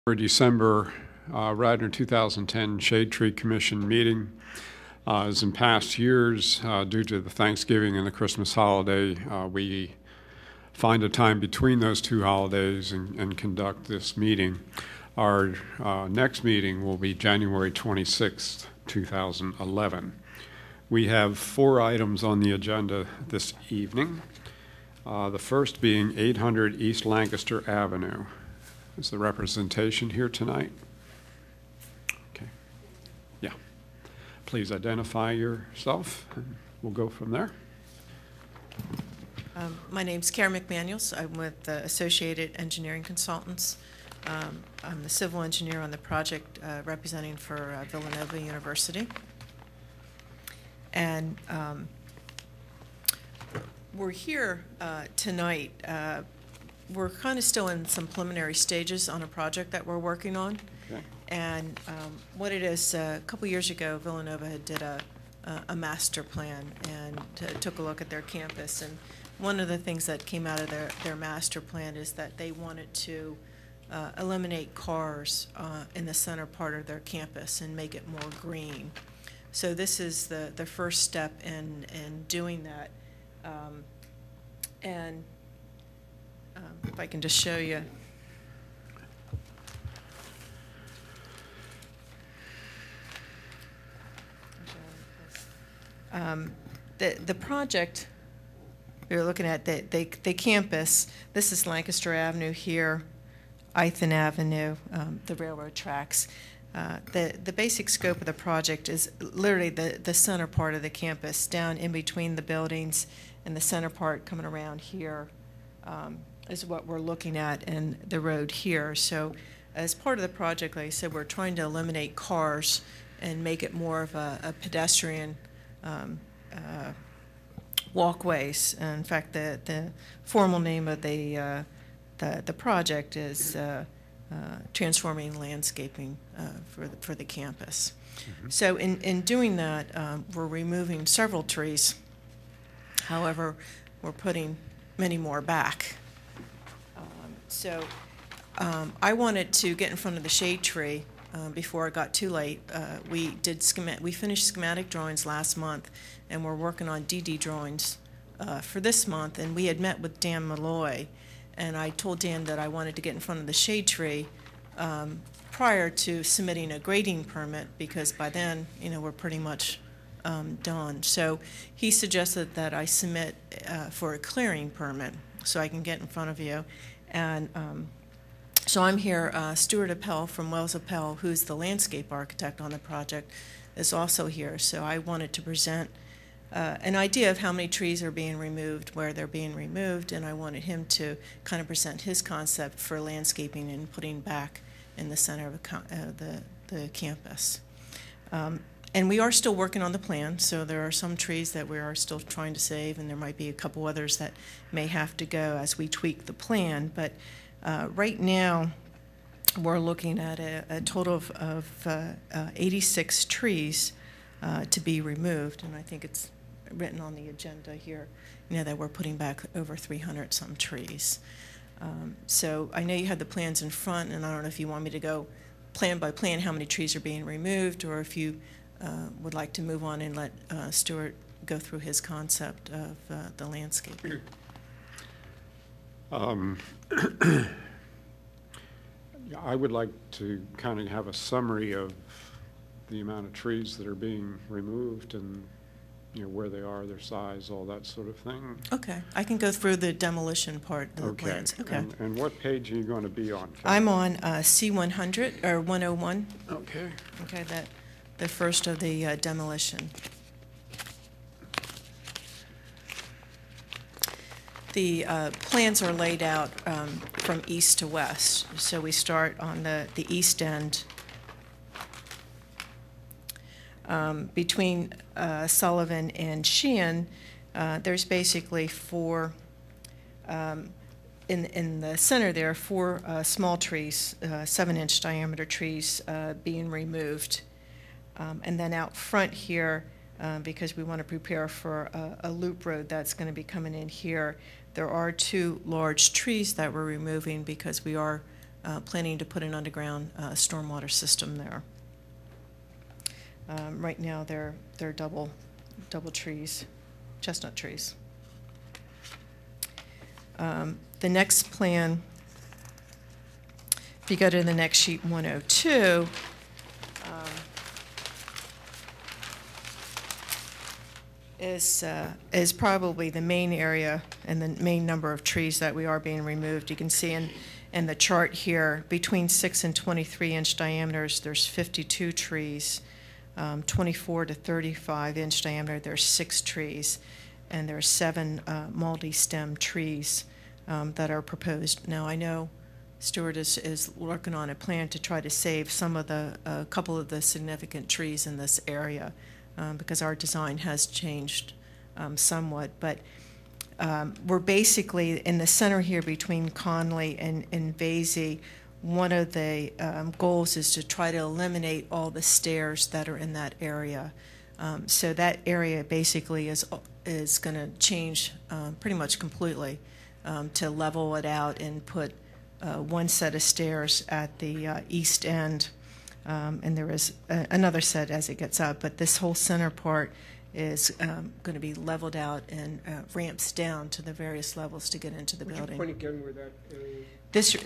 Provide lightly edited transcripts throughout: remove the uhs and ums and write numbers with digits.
For December Radnor 2010 Shade Tree Commission meeting. As in past years, due to the Thanksgiving and the Christmas holiday, we find a time between those two holidays and conduct this meeting. Our next meeting will be January 26th, 2011. We have 4 items on the agenda this evening. The first being 800 East Lancaster Avenue. Is the representation here tonight? Okay. Yeah. Please identify yourself, and we'll go from there. My name's Karen McManuels. I'm with Associated Engineering Consultants. I'm the civil engineer on the project representing for Villanova University. And we're here tonight. We're kind of still in some preliminary stages on a project that we're working on. Okay. And what it is, a couple years ago, Villanova had did a master plan and took a look at their campus. And one of the things that came out of their master plan is that they wanted to eliminate cars in the center part of their campus and make it more green. So this is the first step in doing that. If I can just show you. The project we're looking at, the campus, this is Lancaster Avenue here, Ithan Avenue, the railroad tracks. The basic scope of the project is literally the center part of the campus, down in between the buildings, and the center part coming around here is what we're looking at in the road here. So as part of the project, like I said, we're trying to eliminate cars and make it more of a pedestrian walkways. In fact, the formal name of the project is transforming landscaping for the campus. Mm-hmm. So in doing that, we're removing several trees. However, we're putting many more back. I wanted to get in front of the shade tree before it got too late. We finished schematic drawings last month, and we're working on DD drawings for this month. And we had met with Dan Malloy, and I told Dan that I wanted to get in front of the shade tree prior to submitting a grading permit, because by then, we're pretty much done. So he suggested that I submit for a clearing permit so I can get in front of you. And so I'm here. Stuart Appel from Wells Appel, who's the landscape architect on the project, is also here. So I wanted to present an idea of how many trees are being removed, where they're being removed, and I wanted him to kind of present his concept for landscaping and putting back in the center of the campus. And we are still working on the plan, so there are some trees that we are still trying to save, and there might be a couple others that may have to go as we tweak the plan. But right now, we're looking at a total of 86 trees to be removed, and I think it's written on the agenda here, that we're putting back over 300 some trees. So I know you had the plans in front, and I don't know if you want me to go plan by plan how many trees are being removed, or if you would like to move on and let Stuart go through his concept of the landscape. I would like to kind of have a summary of the amount of trees that are being removed and where they are, their size, all that sort of thing. Okay, I can go through the demolition part of the plans. Okay. And what page are you going to be on? I'm on C100 or 101. Okay. Okay, the first of the demolition. The plans are laid out from east to west. So we start on the east end. Between Sullivan and Sheehan, there's basically 4, in the center there, 4 small trees, 7-inch diameter trees being removed. And then out front here, because we want to prepare for a loop road that's going to be coming in here, there are 2 large trees that we're removing because we are planning to put an underground stormwater system there. Right now, they're double trees, chestnut trees. The next plan, if you go to the next sheet, 102, is probably the main area and the main number of trees that we are being removed. You can see in the chart here, between 6 and 23-inch diameters, there's 52 trees. 24 to 35-inch diameter, there's 6 trees, and there are 7 multi-stem trees that are proposed. Now, I know Stuart is working on a plan to try to save some of a couple of the significant trees in this area because our design has changed somewhat. But we're basically in the center here between Conley and Vasey. One of the goals is to try to eliminate all the stairs that are in that area. So that area basically is going to change pretty much completely to level it out and put one set of stairs at the east end, and there is another set as it gets up. But this whole center part is going to be leveled out and ramps down to the various levels to get into the building. Would you point again where that area is?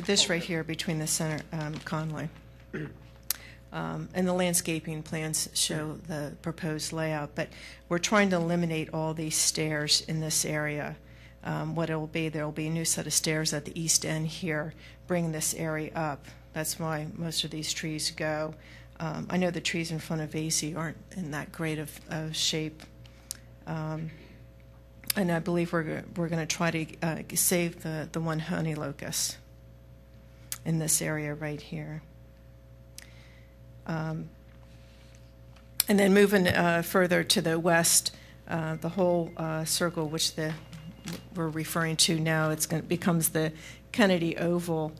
This right here between the center, Conley. And the landscaping plans show the proposed layout, but we're trying to eliminate all these stairs in this area. What it will be, there will be a new set of stairs at the east end here, bring this area up. That's why most of these trees go. I know the trees in front of Vasey aren't in that great of shape. And I believe we're going to try to save the one honey locust in this area right here. And then moving further to the west, the whole circle, which we're referring to now, becomes the Kennedy Oval.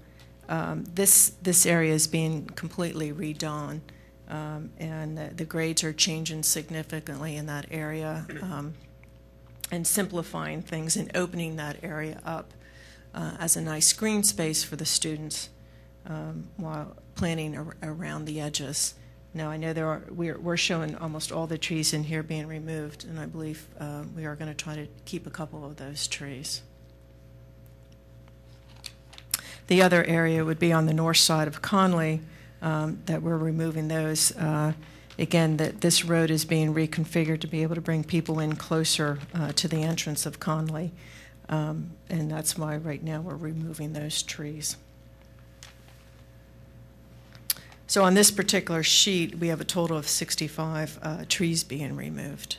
This area is being completely redone, and the grades are changing significantly in that area, and simplifying things and opening that area up as a nice green space for the students while planting around the edges. Now, I know we're showing almost all the trees in here being removed, and I believe we are going to try to keep a couple of those trees. The other area would be on the north side of Conley that we're removing those. Again, this road is being reconfigured to be able to bring people in closer to the entrance of Conley, and that's why right now we're removing those trees. So on this particular sheet, we have a total of 65 trees being removed.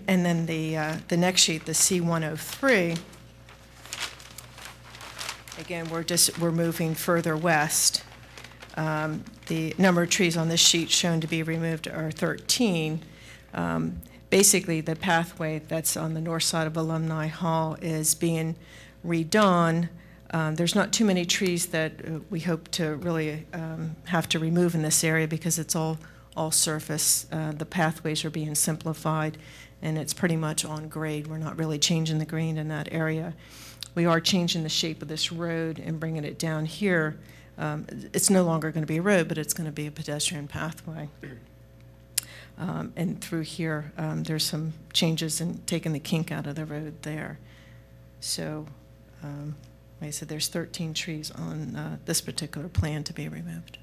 And then the next sheet, the C103, again, we're moving further west. The number of trees on this sheet shown to be removed are 13. Basically, the pathway that's on the north side of Alumni Hall is being redone. There's not too many trees that we hope to really have to remove in this area because it's all surface. The pathways are being simplified, and it's pretty much on grade. We're not really changing the green in that area. We are changing the shape of this road and bringing it down here. It's no longer going to be a road, but it's going to be a pedestrian pathway. And through here, there's some changes in taking the kink out of the road there. So, like I said, there's 13 trees on this particular plan to be removed.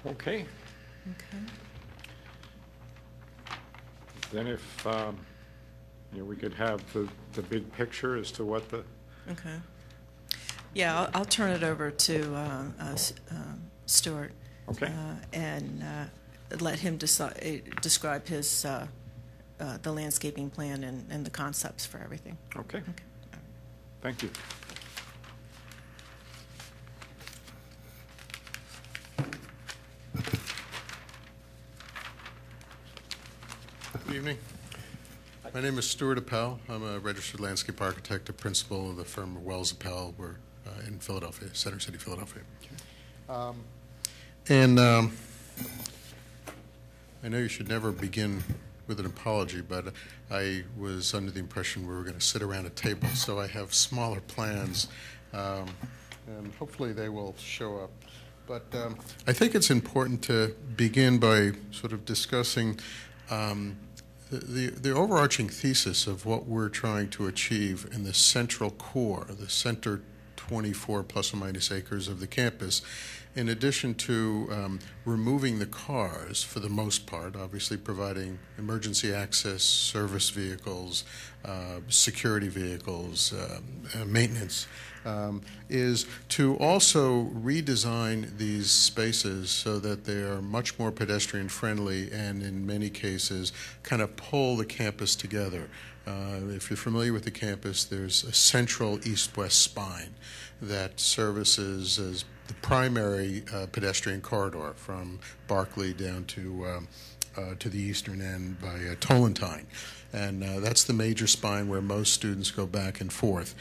Okay. Okay. Then if we could have the big picture as to what the... Okay. Yeah, I'll turn it over to Stuart. Okay. And let him describe his the landscaping plan and the concepts for everything. Okay. Thank you. Good evening. My name is Stuart Appel. I'm a registered landscape architect, a principal of the firm Wells Appel. We're in Philadelphia, Center City, Philadelphia. I know you should never begin with an apology, but I was under the impression we were going to sit around a table, so I have smaller plans, and hopefully they will show up. But I think it's important to begin by sort of discussing the overarching thesis of what we're trying to achieve in the central core, the center 24 plus or minus acres of the campus, in addition to removing the cars for the most part, obviously providing emergency access, service vehicles, security vehicles, maintenance, is to also redesign these spaces so that they are much more pedestrian friendly and in many cases kind of pull the campus together. If you're familiar with the campus, there's a central east-west spine that services as the primary pedestrian corridor from Berkeley down to the eastern end by Tolentine. And that's the major spine where most students go back and forth.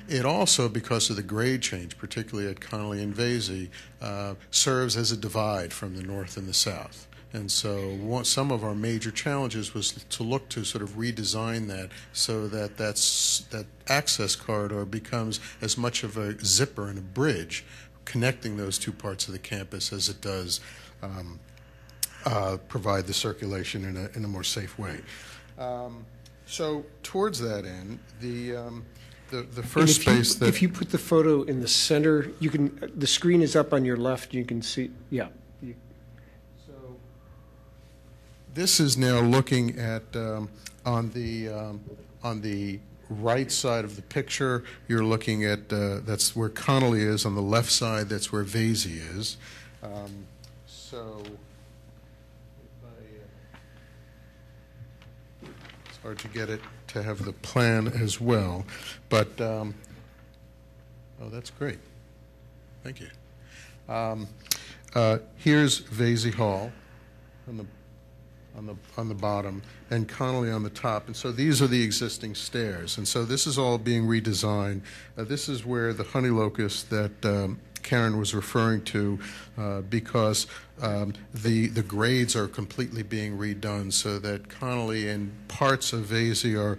It also, because of the grade change, particularly at Connolly and Vasey, serves as a divide from the north and the south. And so some of our major challenges was to look to sort of redesign that so that that access corridor becomes as much of a zipper and a bridge connecting those two parts of the campus as it does provide the circulation in a more safe way. So towards that end, the first space that... If you put the photo in the center, you can. The screen is up on your left. You can see. Yeah. This is now looking at on the right side of the picture. You're looking at that's where Connolly is. On the left side, that's where Vasey is. So it's hard to get it to have the plan as well, but oh, that's great. Thank you. Here's Vasey Hall on the bottom, and Connolly on the top. And so these are the existing stairs. And so this is all being redesigned. This is where the honey locust that Karen was referring to, because the grades are completely being redone so that Connolly and parts of Vasey are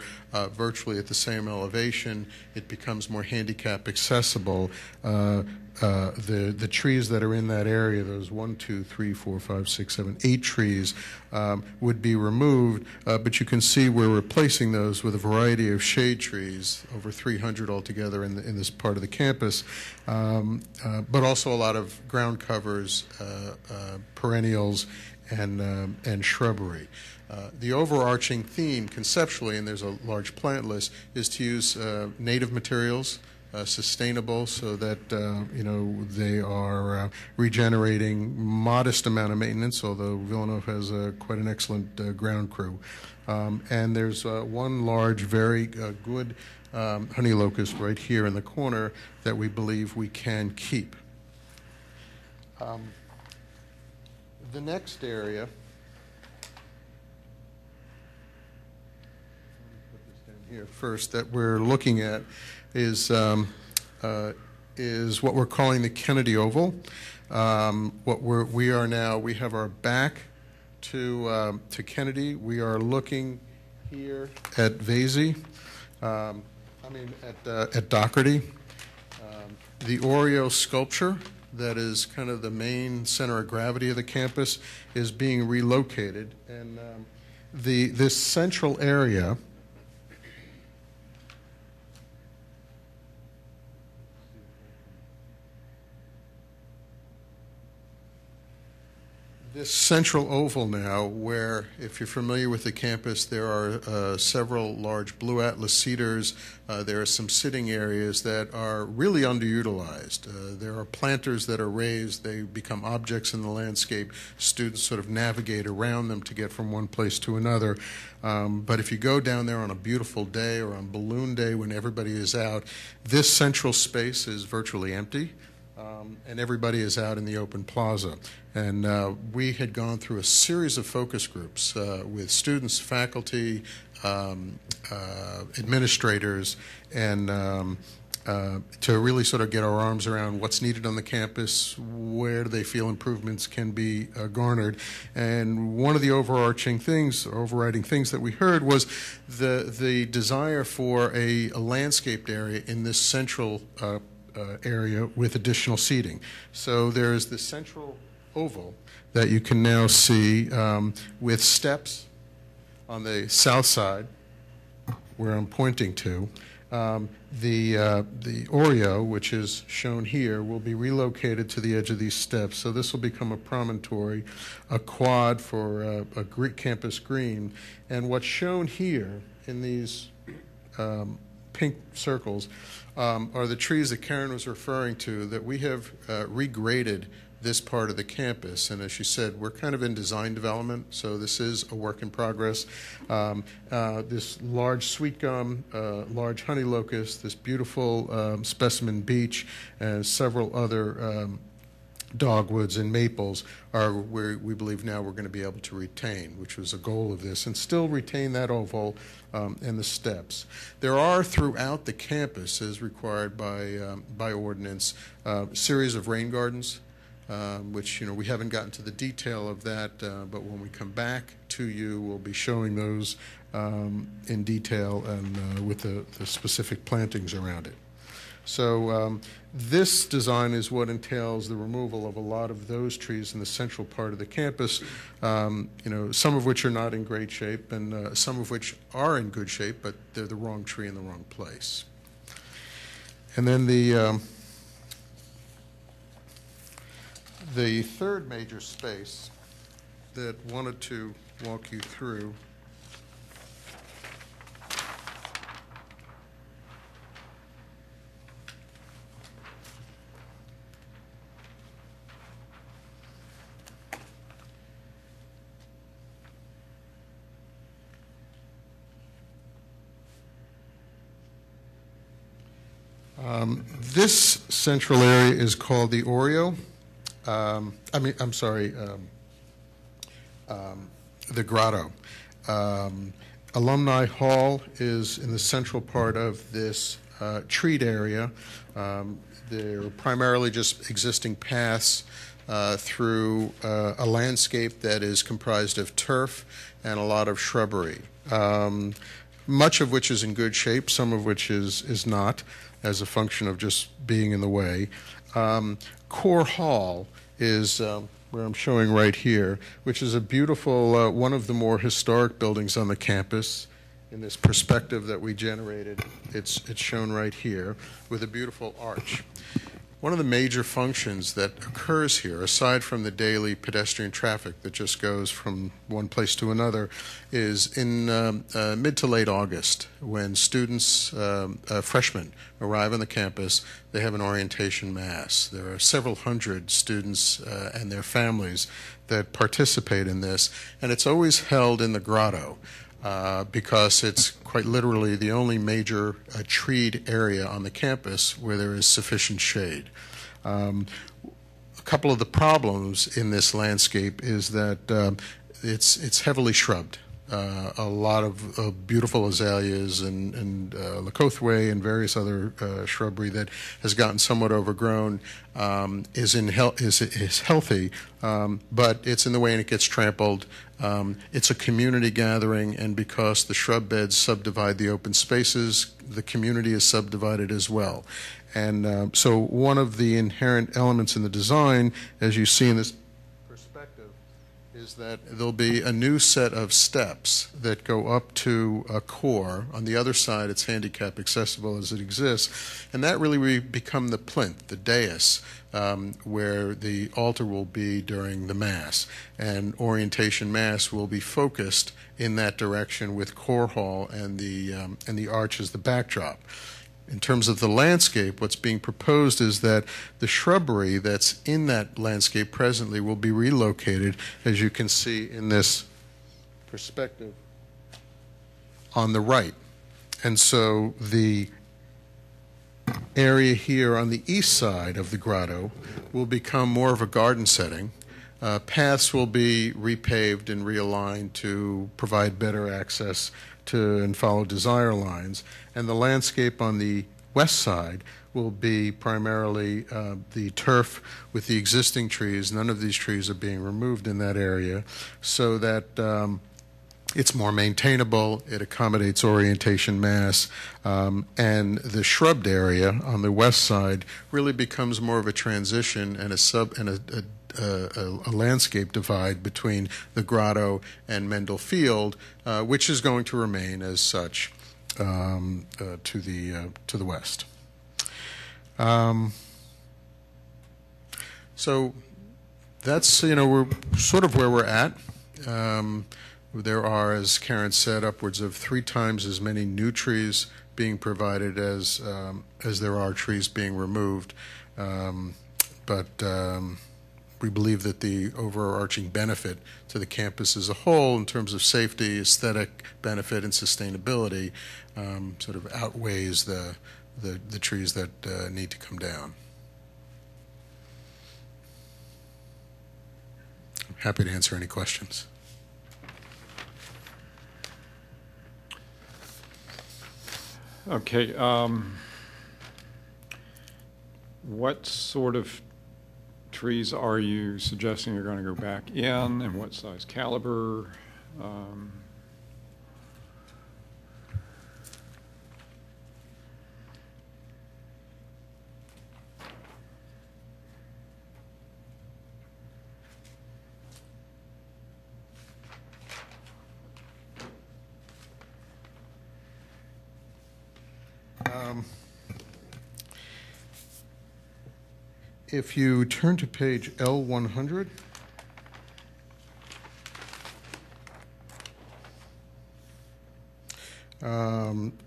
virtually at the same elevation. It becomes more handicap accessible. The trees that are in that area, those 1, 2, 3, 4, 5, 6, 7, 8 trees, would be removed, but you can see we're replacing those with a variety of shade trees, over 300 altogether in this part of the campus, but also a lot of ground covers, perennials, and shrubbery. The overarching theme conceptually, and there's a large plant list, is to use native materials, sustainable, so that they are regenerating, modest amount of maintenance, although Villanova has quite an excellent ground crew. And there's one large, very good honey locust right here in the corner that we believe we can keep. The next area, put this down here first, that we're looking at is what we're calling the Kennedy Oval. We have our back to Kennedy. We are looking here at Vasey. At Doherty. The Oreo sculpture, that is kind of the main center of gravity of the campus, is being relocated, and this central area. This central oval now, where, if you're familiar with the campus, there are several large blue atlas cedars. There are some sitting areas that are really underutilized. There are planters that are raised. They become objects in the landscape. Students sort of navigate around them to get from one place to another. But if you go down there on a beautiful day or on balloon day when everybody is out, this central space is virtually empty. And everybody is out in the open plaza. And we had gone through a series of focus groups with students, faculty, administrators, and to really sort of get our arms around what's needed on the campus, where do they feel improvements can be garnered. And one of the overarching things, or overriding things that we heard was the desire for a landscaped area in this central area with additional seating. So there is the central oval that you can now see with steps on the south side, where I'm pointing to. The Oreo, which is shown here, will be relocated to the edge of these steps. So this will become a promontory, a quad for a campus green. And what's shown here in these pink circles are the trees that Karen was referring to that we have regraded this part of the campus. And as she said, we're kind of in design development, so this is a work in progress. This large sweet gum, large honey locust, this beautiful specimen beech, and several other dogwoods and maples are where we believe now we're going to be able to retain, which was a goal of this, and still retain that oval and the steps. There are throughout the campus, as required by ordinance, a series of rain gardens, which we haven't gotten to the detail of that, but when we come back to you, we'll be showing those in detail and with the specific plantings around it. So this design is what entails the removal of a lot of those trees in the central part of the campus, some of which are not in great shape and some of which are in good shape, but they're the wrong tree in the wrong place. And then the third major space that wanted to walk you through this central area is called the Oreo. The Grotto. Alumni Hall is in the central part of this treat area. They're primarily just existing paths through a landscape that is comprised of turf and a lot of shrubbery, much of which is in good shape, some of which is not, as a function of just being in the way. Core Hall is where I'm showing right here, which is a beautiful, one of the more historic buildings on the campus. In this perspective that we generated, it's shown right here with a beautiful arch. One of the major functions that occurs here, aside from the daily pedestrian traffic that just goes from one place to another, is in mid to late August, when students, freshmen, arrive on the campus. They have an orientation mass. There are several hundred students and their families that participate in this, and it's always held in the Grotto. Because it's quite literally the only major treed area on the campus where there is sufficient shade. A couple of the problems in this landscape is that it's heavily shrubbed. A lot of beautiful azaleas and leucothwae and various other shrubbery that has gotten somewhat overgrown is healthy, but it's in the way and it gets trampled. It's a community gathering, and because the shrub beds subdivide the open spaces, the community is subdivided as well. And so one of the inherent elements in the design, as you see in this perspective, is that there'll be a new set of steps that go up to a core. On the other side, it's handicap accessible as it exists, and that really will become the plinth, the dais, where the altar will be during the Mass. And orientation Mass will be focused in that direction with Core Hall and the arch as the backdrop. In terms of the landscape, what's being proposed is that the shrubbery that's in that landscape presently will be relocated, as you can see in this perspective on the right. And so the area here on the east side of the grotto will become more of a garden setting. Paths will be repaved and realigned to provide better access to and follow desire lines. And the landscape on the west side will be primarily the turf with the existing trees. None of these trees are being removed in that area, so that it's more maintainable, it accommodates orientation mass, and the shrubbed area on the west side really becomes more of a transition and a landscape divide between the grotto and Mendel Field, which is going to remain as such to the west. So that's, we're sort of where we're at. There are, as Karen said, upwards of 3 times as many new trees being provided as there are trees being removed. But we believe that the overarching benefit to the campus as a whole in terms of safety, aesthetic benefit, and sustainability sort of outweighs the trees that need to come down. I'm happy to answer any questions. Okay. What sort of trees are you suggesting are going to go back in, and what size caliber? If you turn to page L100,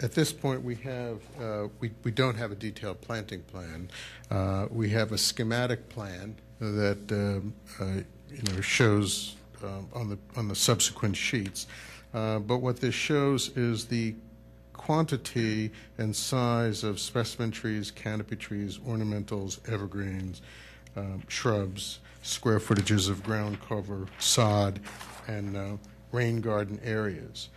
at this point we have we don't have a detailed planting plan. We have a schematic plan that shows on the subsequent sheets. But what this shows is the quantity and size of specimen trees, canopy trees, ornamentals, evergreens, shrubs, square footages of ground cover, sod, and rain garden areas.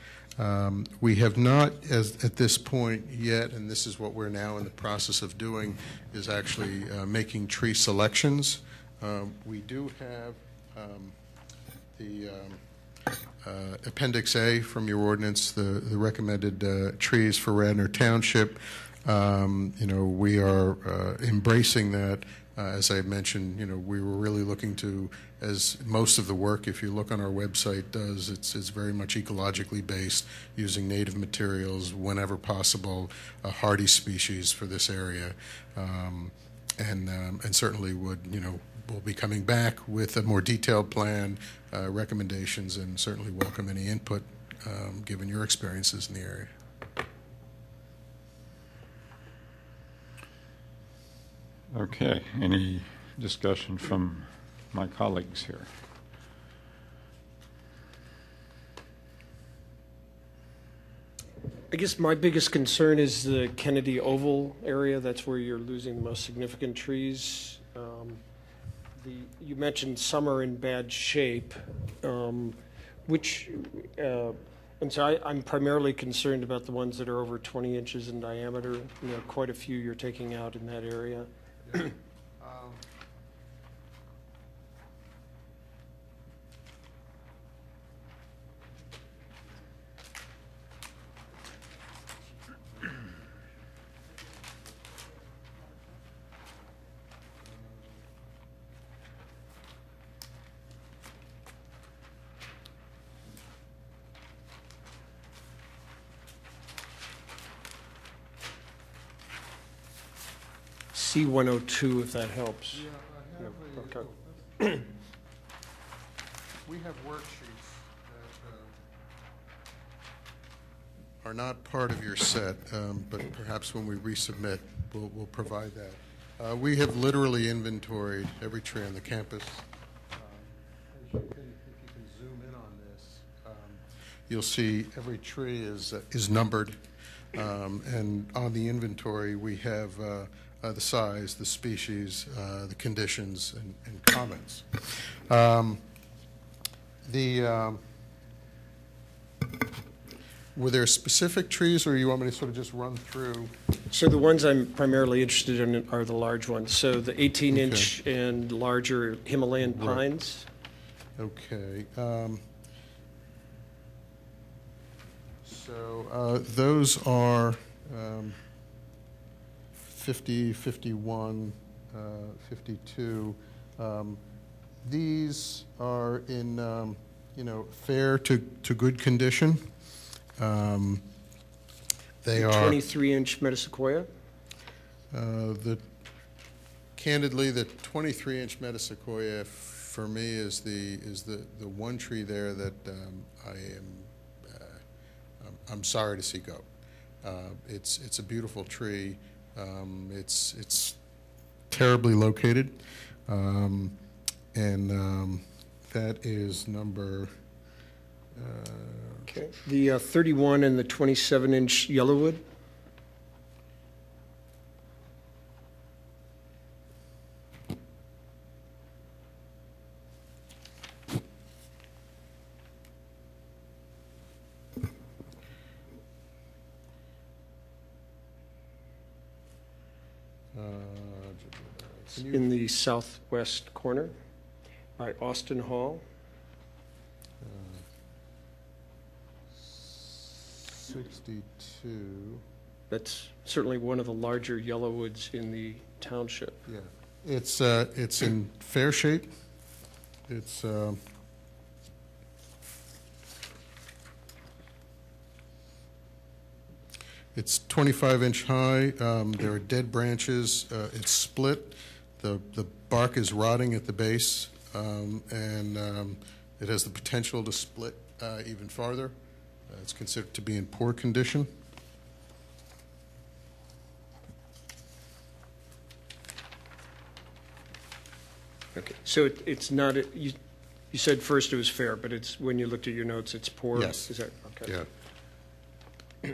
We have not, at this point yet, and this is what we're now in the process of doing, is actually making tree selections. We do have the Appendix A from your ordinance, the recommended trees for Radnor Township. We are embracing that. As I mentioned, we were really looking to, as most of the work, if you look on our website, does, it's very much ecologically based, using native materials whenever possible, a hardy species for this area, and certainly would, we'll be coming back with a more detailed plan, recommendations, and certainly welcome any input given your experiences in the area. Okay. Any discussion from my colleagues here? I guess my biggest concern is the Kennedy Oval area. That's where you're losing the most significant trees. You mentioned some are in bad shape, and so I'm primarily concerned about the ones that are over 20 inches in diameter. Quite a few you're taking out in that area. Yeah. C102, if that helps. Yeah, I have Okay. We have worksheets that are not part of your set, but perhaps when we resubmit, we'll provide that. We have literally inventoried every tree on the campus. If you can zoom in on this, you'll see every tree is numbered, and on the inventory we have the size, the species, the conditions, and comments. Were there specific trees, or you want me to sort of just run through? So the ones I'm primarily interested in are the large ones. So the 18-inch and larger Himalayan Right. pines. Okay. Those are 50, 51, 52. These are in, fair to good condition. They are 23-inch metasequoia. Candidly, the 23-inch metasequoia for me is the one tree there that I'm sorry to see go. It's a beautiful tree. It's terribly located, and that is number. Okay. The 31 and the 27-inch yellowwood. In the southwest corner by Austin Hall. 62. That's certainly one of the larger yellowwoods in the township. Yeah, it's in fair shape. It's 25-inch high. There are dead branches. It's split. The bark is rotting at the base, and it has the potential to split even farther. It's considered to be in poor condition. Okay, so it's not, you said first it was fair, but it's, when you looked at your notes, it's poor? Yes. Is that, okay. Yeah.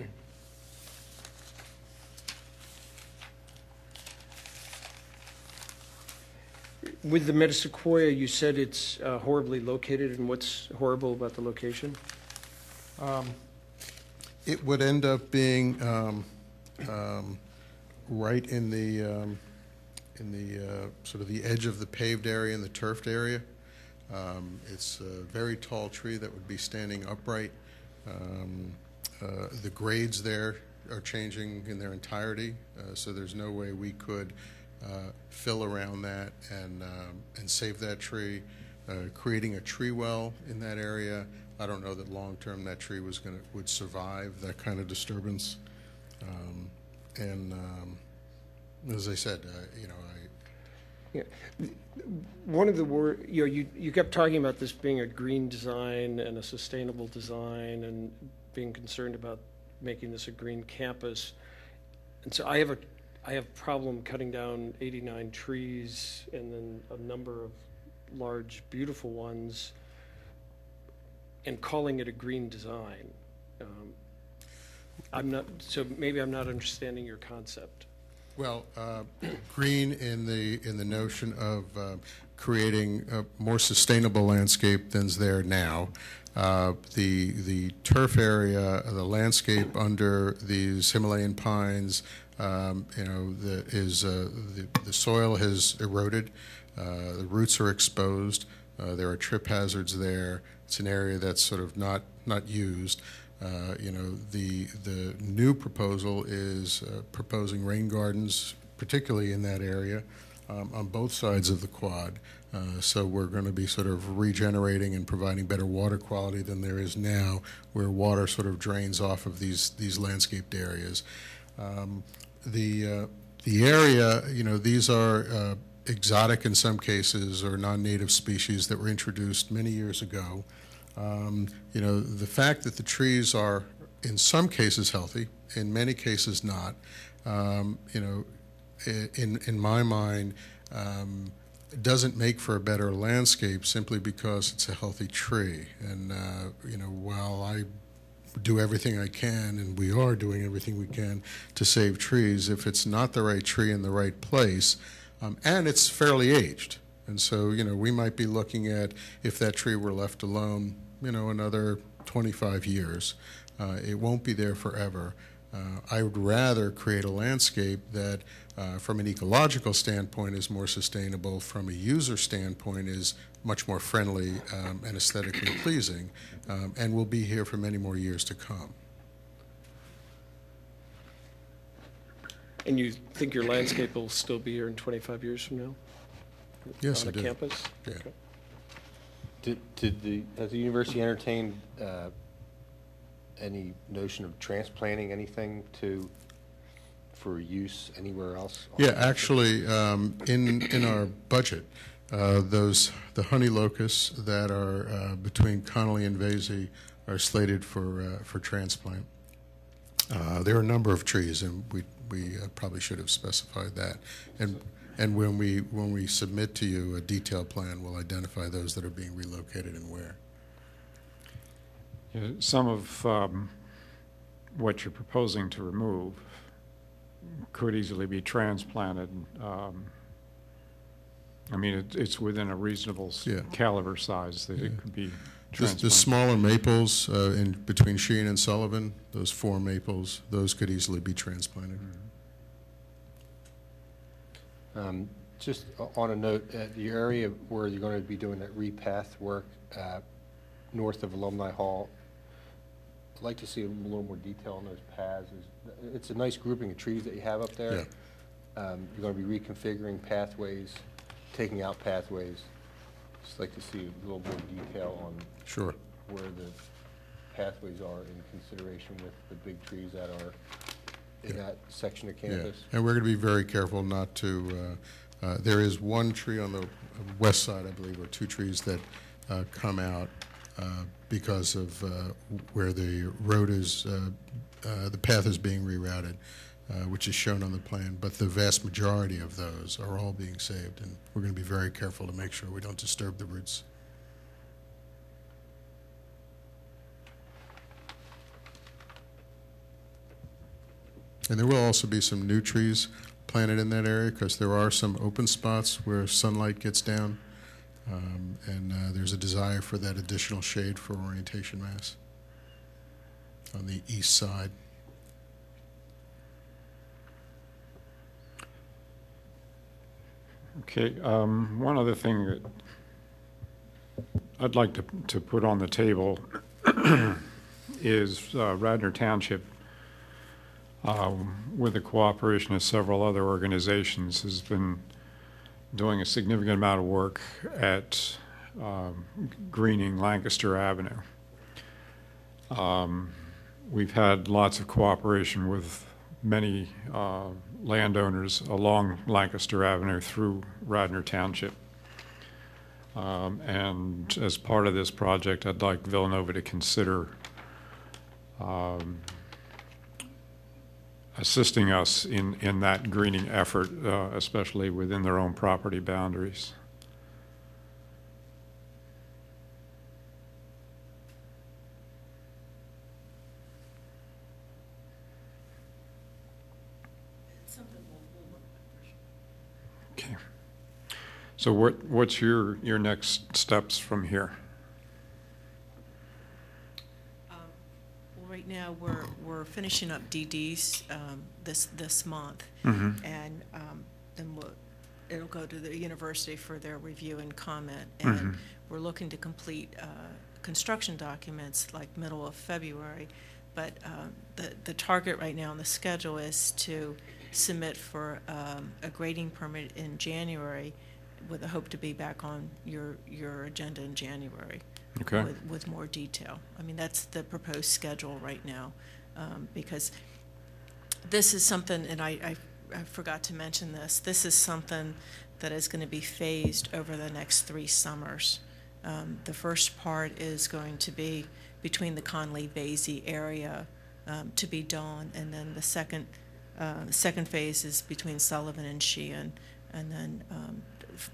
With the metasequoia, you said it's horribly located, and what's horrible about the location? It would end up being right in the sort of the edge of the paved area and the turfed area. It's a very tall tree that would be standing upright. The grades there are changing in their entirety, so there's no way we could fill around that and save that tree. Creating a tree well in that area, I don't know that long term that tree would survive that kind of disturbance. As I said, Yeah. One of the you kept talking about this being a green design and a sustainable design and being concerned about making this a green campus. And so I have problem cutting down 89 trees and then a number of large, beautiful ones and calling it a green design. So maybe I'm not understanding your concept. well, green in the notion of creating a more sustainable landscape than's there now. The turf area, the landscape under these Himalayan pines, the soil has eroded, the roots are exposed, there are trip hazards there. It's an area that's sort of not used. The new proposal is proposing rain gardens, particularly in that area, on both sides of the quad. So we're going to be sort of regenerating and providing better water quality than there is now, where water sort of drains off of these landscaped areas. The area, these are exotic in some cases or non-native species that were introduced many years ago. The fact that the trees are in some cases healthy, in many cases not, in my mind, doesn't make for a better landscape simply because it's a healthy tree. And, while I do everything I can, and we are doing everything we can to save trees, if it's not the right tree in the right place, and it's fairly aged. And so, we might be looking at, if that tree were left alone, another 25 years. It won't be there forever. I would rather create a landscape that, from an ecological standpoint, is more sustainable, from a user standpoint is much more friendly and aesthetically pleasing, and will be here for many more years to come. And you think your landscape will still be here in 25 years from now? Yes, I On do. a campus? Yeah. Okay. Has the university entertained any notion of transplanting anything for use anywhere else? Yeah, actually, in our budget, the honey locusts that are between Connolly and Vasey are slated for transplant. There are a number of trees, and we probably should have specified that. And when we submit to you a detailed plan, we'll identify those that are being relocated and where. Yeah, some of what you're proposing to remove could easily be transplanted. I mean, it's within a reasonable Yeah. caliber size that it could be The transplanted. smaller maples in between Sheehan and Sullivan, those 4 maples, those could easily be transplanted. Just on a note, the area where you're going to be doing that repath work north of Alumni Hall, I'd like to see a little more detail on those paths. It's a nice grouping of trees that you have up there. Yeah. You're going to be reconfiguring pathways, taking out pathways. Just like to see a little more detail on Sure. where the pathways are in consideration with the big trees that are in that section of campus. Yeah. And we're going to be very careful not to, there is one tree on the west side, I believe, or 2 trees that come out because of where the road is, the path is being rerouted, which is shown on the plan. But the vast majority of those are all being saved, and we're going to be very careful to make sure we don't disturb the roots. And there will also be some new trees planted in that area because there are some open spots where sunlight gets down, and there's a desire for that additional shade for orientation mass on the east side. Okay, one other thing that I'd like to put on the table is Radnor Township, with the cooperation of several other organizations, has been doing a significant amount of work at greening Lancaster Avenue. We've had lots of cooperation with many landowners along Lancaster Avenue through Radnor Township. And as part of this project, I'd like Villanova to consider assisting us in that greening effort, especially within their own property boundaries. Okay. So what's your next steps from here? Right now, we're finishing up DDs this month, and then it'll go to the university for their review and comment. And we're looking to complete construction documents like middle of February. But the target right now on the schedule is to submit for a grading permit in January, with a hope to be back on your agenda in January. Okay. With more detail. I mean, that's the proposed schedule right now, because this is something, and I forgot to mention this, this is something that is going to be phased over the next 3 summers. The first part is going to be between the Conley-Vasey area to be done, and then the second phase is between Sullivan and Sheehan, and then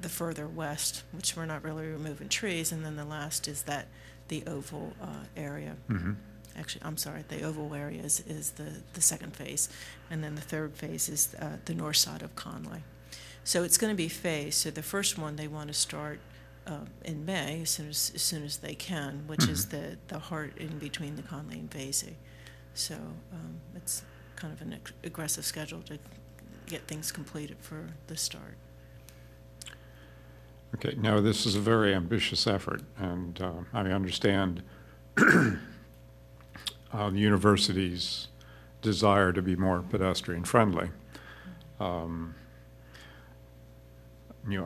the further west, which we're not really removing trees, and then the last is the oval area. Actually, I'm sorry, the oval area is the second phase, and then the third phase is the north side of Conley. So it's going to be phased. So the first one, they want to start in May, as soon as they can, which is the heart in between the Conley and Vasey. So it's kind of an aggressive schedule to get things completed for the start. Okay, now this is a very ambitious effort, and I understand the university's desire to be more pedestrian friendly. I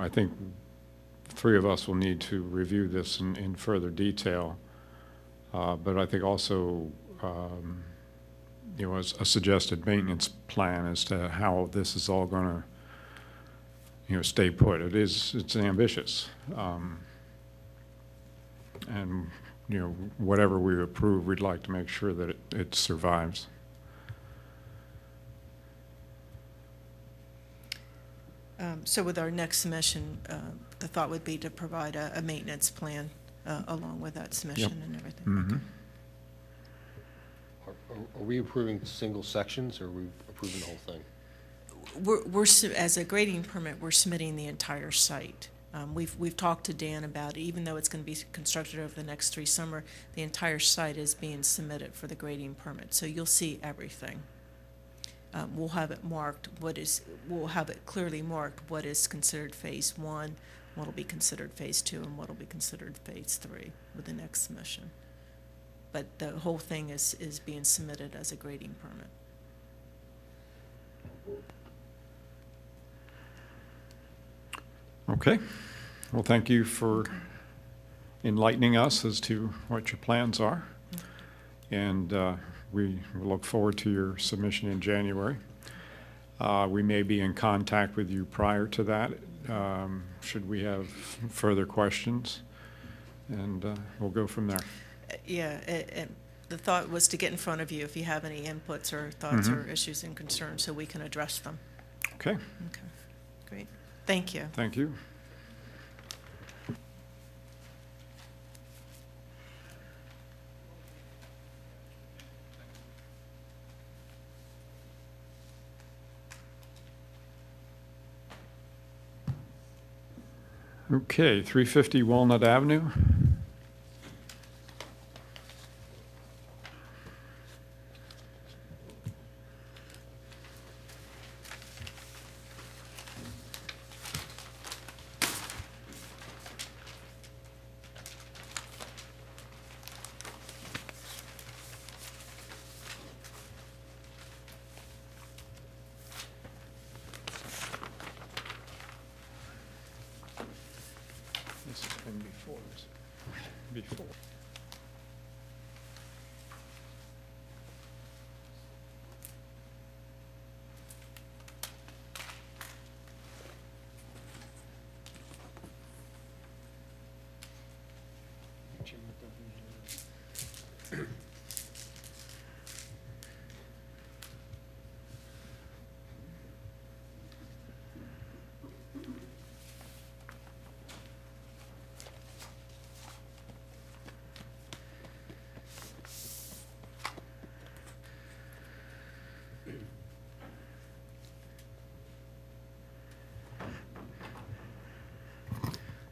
think the three of us will need to review this in further detail, but I think also as a suggested maintenance plan as to how this is all going to stay put. It's ambitious, and whatever we approve, we'd like to make sure that it survives. So with our next submission, the thought would be to provide a maintenance plan along with that submission and everything. Mm-hmm. Are we approving single sections, or are we approving the whole thing? As a grading permit, we're submitting the entire site. We've talked to Dan about it. Even though it's going to be constructed over the next 3 summers, the entire site is being submitted for the grading permit. So you'll see everything. We'll have it marked. We'll have it clearly marked what is considered phase 1, what will be considered phase 2, and what will be considered phase 3 with the next submission. But the whole thing is being submitted as a grading permit. Okay. Well, thank you for enlightening us as to what your plans are. And we look forward to your submission in January. We may be in contact with you prior to that, should we have further questions. And we'll go from there. Yeah, the thought was to get in front of you if you have any inputs or thoughts or issues and concerns so we can address them. Okay. Okay, great. Thank you. Thank you. Okay, 350 Walnut Avenue. This has been before.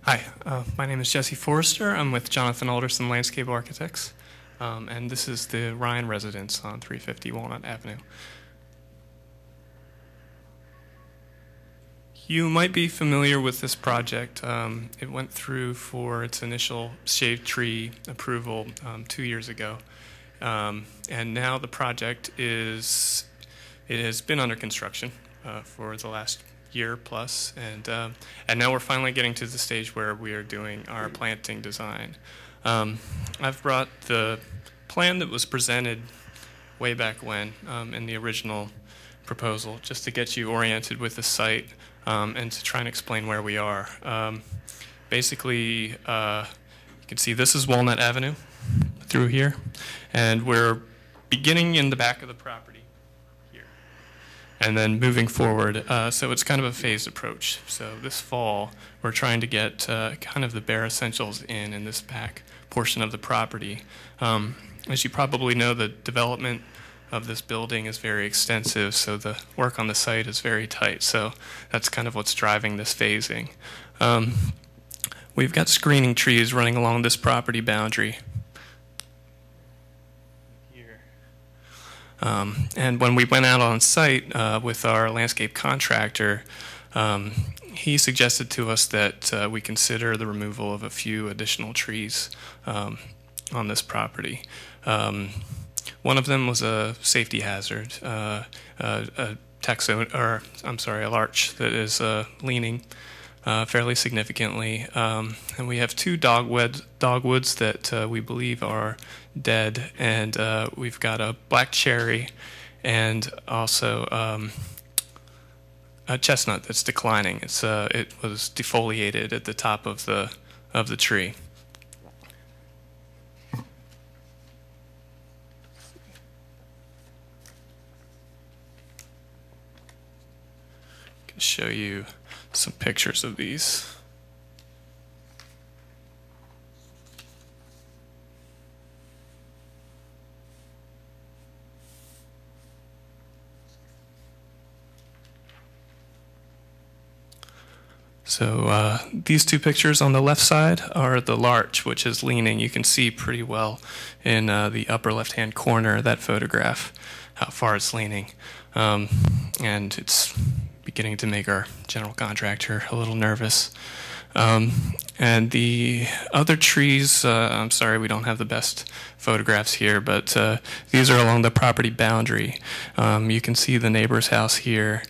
Hi, my name is Jesse Forrester. I'm with Jonathan Alderson Landscape Architects, and this is the Ryan residence on 350 Walnut Avenue. You might be familiar with this project. It went through for its initial shade tree approval 2 years ago, and now the project has been under construction for the last year plus, and now we're finally getting to the stage where we are doing our planting design. I've brought the plan that was presented way back when in the original proposal, just to get you oriented with the site and to try and explain where we are. Basically, you can see this is Walnut Avenue through here, and we're beginning in the back of the property and then moving forward. So it's kind of a phased approach. So this fall, we're trying to get kind of the bare essentials in this back portion of the property. As you probably know, the development of this building is very extensive, so the work on the site is very tight. So that's kind of what's driving this phasing. we've got screening trees running along this property boundary. Here. And when we went out on site with our landscape contractor, he suggested to us that we consider the removal of a few additional trees on this property. One of them was a safety hazard, a larch that is leaning fairly significantly, and we have two dogwoods that we believe are dead, and we've got a black cherry and also a chestnut that's declining. It was defoliated at the top of the tree. Can show you some pictures of these. So these two pictures on the left side are the larch, which is leaning. You can see pretty well in the upper left-hand corner of that photograph how far it's leaning. And it's beginning to make our general contractor a little nervous. And the other trees, I'm sorry we don't have the best photographs here, but these are along the property boundary. You can see the neighbor's house here.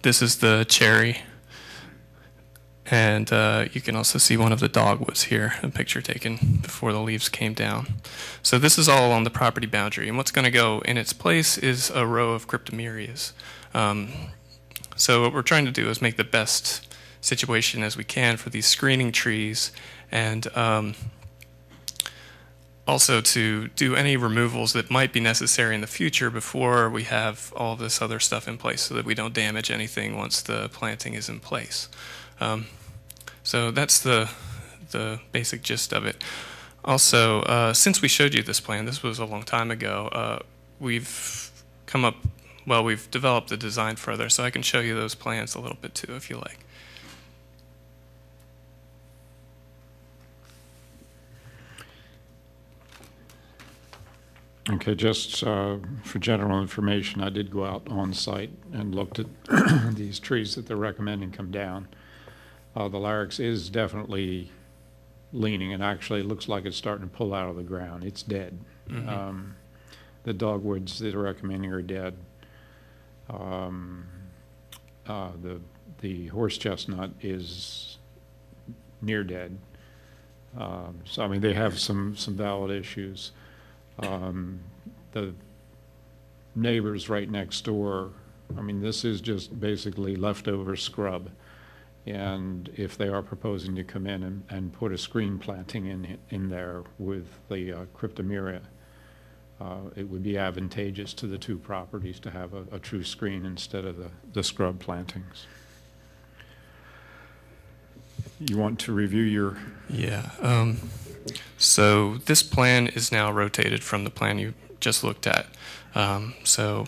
This is the cherry, and you can also see one of the dogwoods here, a picture taken before the leaves came down. So this is all along the property boundary, and what's going to go in its place is a row of cryptomerias. So what we're trying to do is make the best situation as we can for these screening trees, and also to do any removals that might be necessary in the future before we have all this other stuff in place so that we don't damage anything once the planting is in place. So that's the basic gist of it. Also, since we showed you this plan, this was a long time ago, we've developed the design further, so I can show you those plans a little bit too if you like. Okay, just for general information, I did go out on site and looked at these trees that they're recommending come down. The larix is definitely leaning, and actually it looks like it's starting to pull out of the ground. It's dead. Mm-hmm. The dogwoods that they're recommending are dead. The horse chestnut is near dead. So I mean, they have some valid issues. The neighbors right next door, I mean, this is just basically leftover scrub. And if they are proposing to come in and put a screen planting in there with the cryptomeria, it would be advantageous to the two properties to have a true screen instead of the scrub plantings. You want to review your... Yeah. So this plan is now rotated from the plan you just looked at. So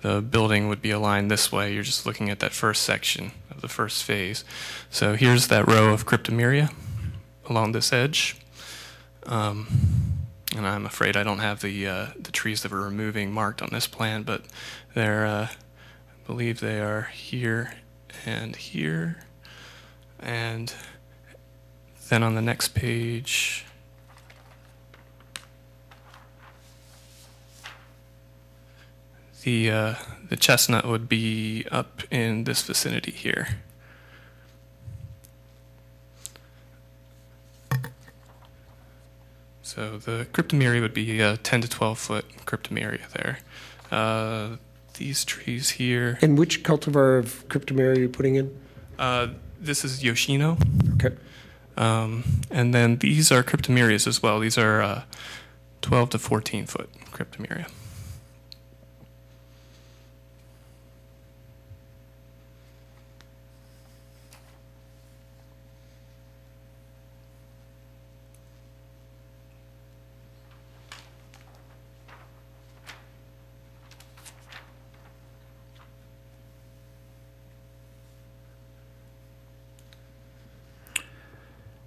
the building would be aligned this way. You're just looking at that first section of the first phase. So here's that row of cryptomeria along this edge. And I'm afraid I don't have the trees that we're removing marked on this plan, but they're, I believe they are here and here. And then on the next page, the chestnut would be up in this vicinity here. So the cryptomeria would be a 10 to 12 foot cryptomeria there. These trees here. And which cultivar of cryptomeria are you putting in? This is Yoshino. Okay. And then these are cryptomerias as well. These are 12 to 14 foot cryptomeria.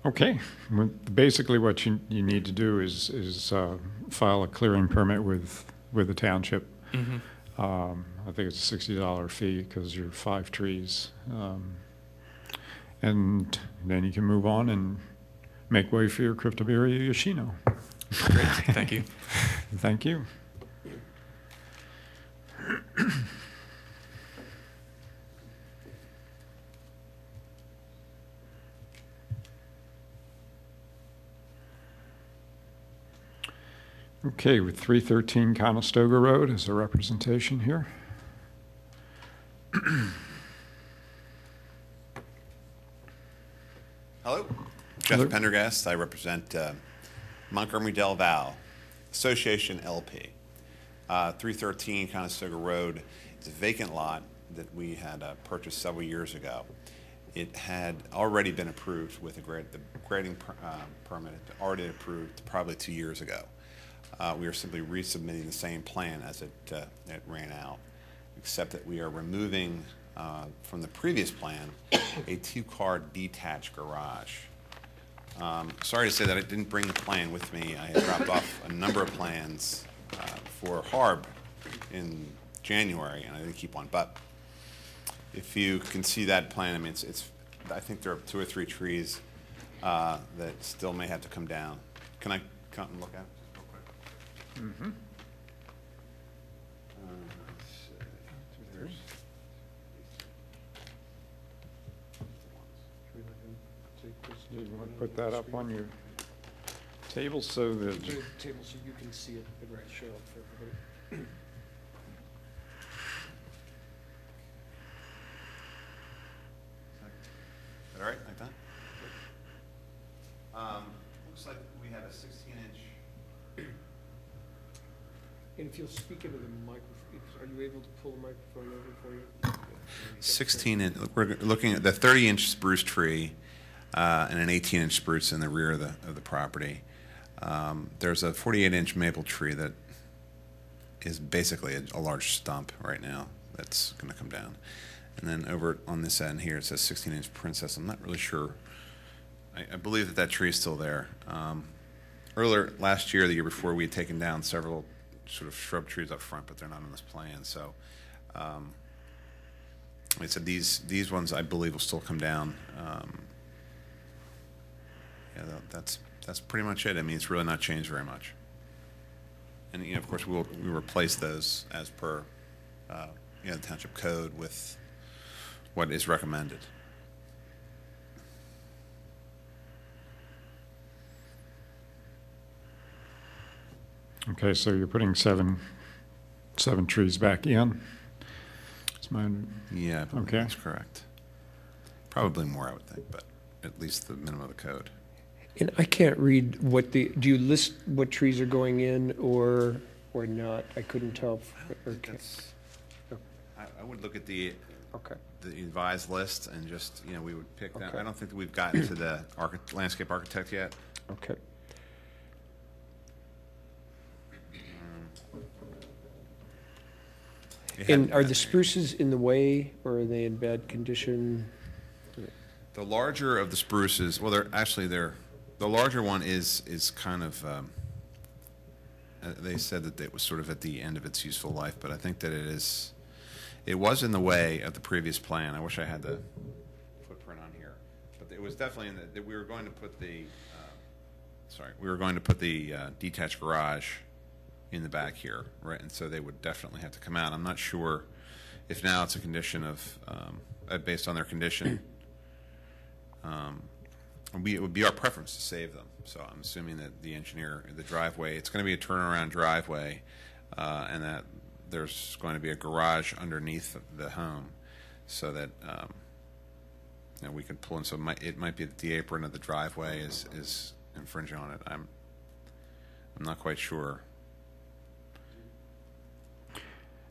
Okay, basically what you need to do is file a clearing permit with the township. I think it's a $60 fee because you're 5 trees. And then you can move on and make way for your Cryptomeria Yoshino. Great, thank you. Thank you. Okay, with 313 Conestoga Road as a representation here. Hello, Jeff Hello. Pendergast. I represent Montgomery Del Val Association LP. 313 Conestoga Road is a vacant lot that we had purchased several years ago. It had already been approved with the grading permit, already approved probably 2 years ago. We are simply resubmitting the same plan as it ran out, except that we are removing from the previous plan a 2-car detached garage. Sorry to say that I didn't bring the plan with me. I had dropped off a number of plans for Harb in January, and I didn't keep one. But if you can see that plan, I mean, I think there are 2 or 3 trees that still may have to come down. Can I come and look at it just real quick? Mm-hmm. You want to put that up on your table so that The table so you can see it and show up for everybody. Is that all right, like that? Looks like we have a 16-inch. And if you'll speak into the microphone, are you able to pull a microphone over for you? 16-inch. We're looking at the 30-inch spruce tree and an 18-inch spruce in the rear of the property. There's a 48-inch maple tree that is basically a large stump right now that's going to come down. And then over on this end here, it says 16-inch princess. I'm not really sure. I believe that tree is still there. Earlier last year, the year before, we had taken down several sort of shrub trees up front, but they're not on this plan. So I said these ones I believe will still come down. Yeah, that's pretty much it. I mean, it's really not changed very much. And of course, we replace those as per the township code with what is recommended. okay, so you're putting seven trees back in. It's my Yeah, I believe Okay. that's correct. Probably more, I would think, but at least the minimum of the code. And I can't read do you list what trees are going in or not? I couldn't tell. I would look at the Okay. advised list and just, we would pick that. Okay. I don't think that we've gotten to the landscape architect yet. Okay. It And hadn't are been the there. spruces in the way or are they in bad condition? The larger of the spruces, well, the larger one is kind of, they said that it was sort of at the end of its useful life, but I think that it was in the way of the previous plan. I wish I had the footprint on here, but it was definitely that we were going to put the, detached garage in the back here, right? And so they would definitely have to come out. I'm not sure if now it's a condition of, based on their condition, it would be our preference to save them. So I'm assuming that the driveway, it's going to be a turnaround driveway, and that there's going to be a garage underneath the home, so that we can pull in. So it might be that the apron of the driveway is infringing on it. I'm not quite sure.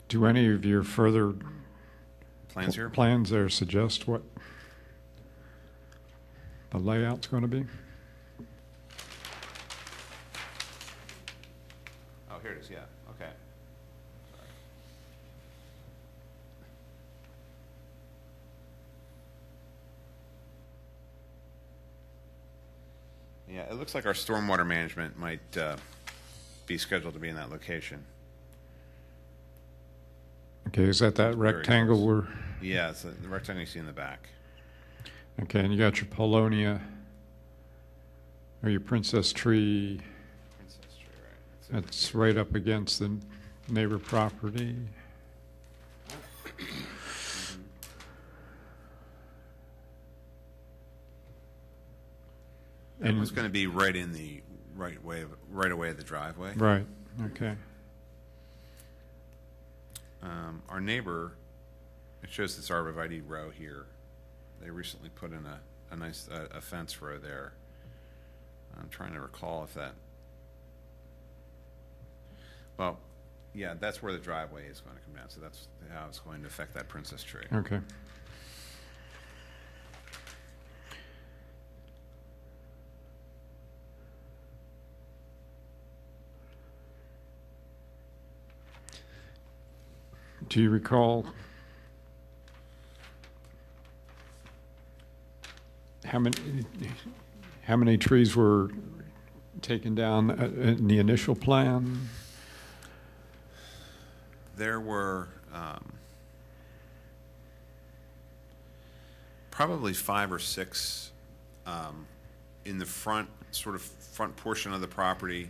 Do any of your further Plans here? plans there suggest what the layout's going to be? Oh, here it is. Yeah. Okay. Sorry. Yeah, it looks like our stormwater management might be scheduled to be in that location. Okay, is that Very rectangle close. where, Yeah, it's the rectangle you see in the back. okay, and you got your Polonia, or your princess tree, Princess Tree, right? that's right up against the neighbor property. It was going to be right in the right away of the driveway. Right, okay. Our neighbor, it shows this arborvitae row here. They recently put in a nice a fence row there. I'm trying to recall if that. Well, yeah, that's where the driveway is going to come down. So that's how it's going to affect that princess tree. Okay. Do you recall how many trees were taken down in the initial plan? There were probably 5 or 6 in the front portion of the property.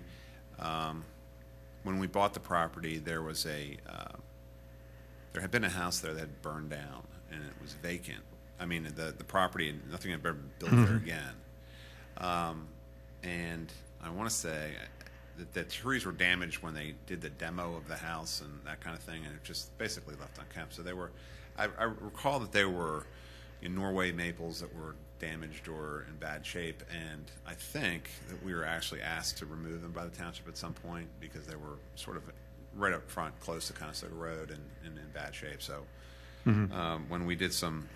When we bought the property, there was there had been a house there that had burned down, and it was vacant. I mean, the property, nothing had ever built there again. And I want to say that the trees were damaged when they did the demo of the house and that kind of thing, and it just basically left unkempt. So they were, I recall that they were Norway maples that were damaged or in bad shape, and I think that we were actually asked to remove them by the township at some point because they were sort of right up front, close to Conestoga Road, and in bad shape. So when we did some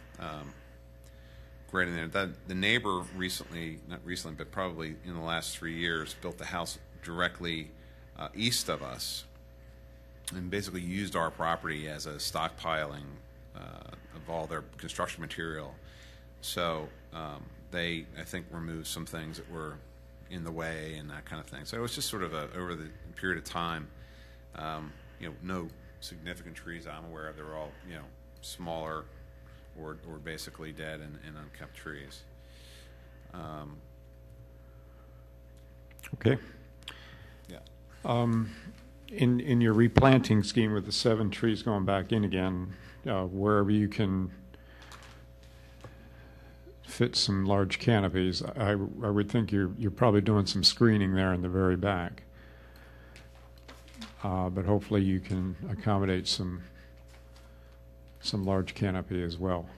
grading there, the neighbor recently, not recently, but probably in the last 3 years, built the house directly east of us and basically used our property as a stockpiling of all their construction material. So they, I think, removed some things that were in the way and that kind of thing. So it was just sort of over the period of time, no significant trees I'm aware of. They were all, smaller or basically dead and unkept trees. Okay. Yeah. In your replanting scheme with the 7 trees going back in again, wherever you can fit some large canopies, I would think you're probably doing some screening there in the very back. But hopefully you can accommodate some large canopy as well.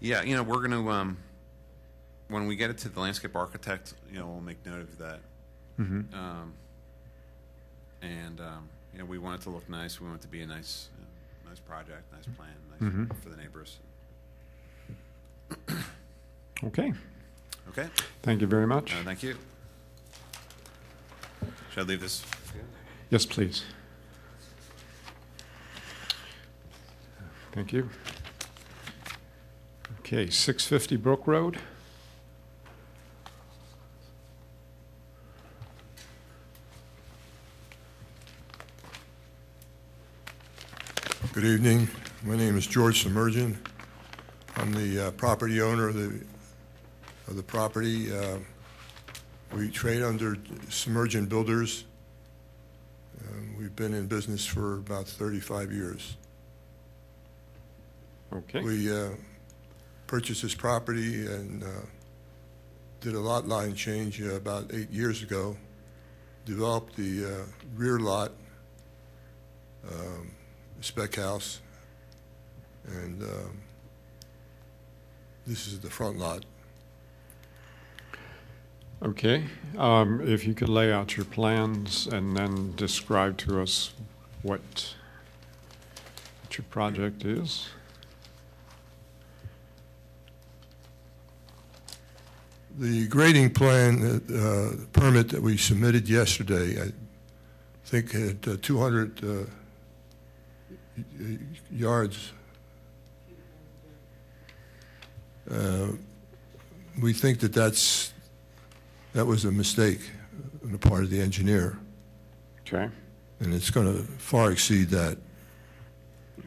Yeah, we're going to, when we get it to the landscape architect, we'll make note of that. Mm-hmm. We want it to look nice. We want it to be a nice project, nice plan, nice Mm-hmm. for the neighbors. Okay. Okay. Thank you very much. Thank you. Should I leave this? Yes, please. Thank you. Okay, 650 Brook Road. Good evening. My name is George Submergent. I'm the property owner of the property. We trade under Submergent Builders. We've been in business for about 35 years. Okay. We purchased this property and did a lot line change about 8 years ago. Developed the rear lot, spec house, and this is the front lot. Okay. If you could lay out your plans and then describe to us what your project is. The grading plan permit that we submitted yesterday, I think had 200 yards we think that that was a mistake on the part of the engineer, Okay. and it's going to far exceed that.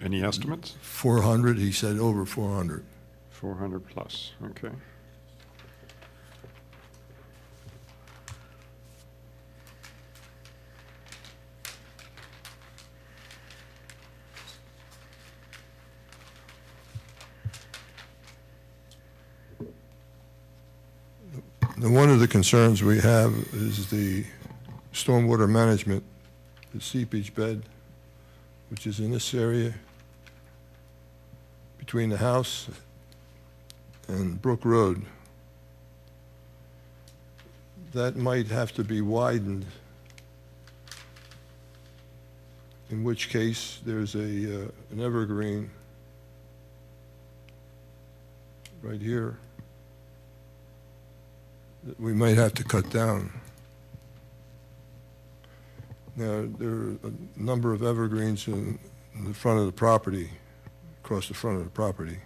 Any estimates? 400, he said over 400. 400 plus, okay. Now, one of the concerns we have is the stormwater management, the seepage bed, which is in this area between the house and Brook Road. That might have to be widened, in which case there's an evergreen right here that we might have to cut down. Now, there are a number of evergreens in the front of the property, across the front of the property.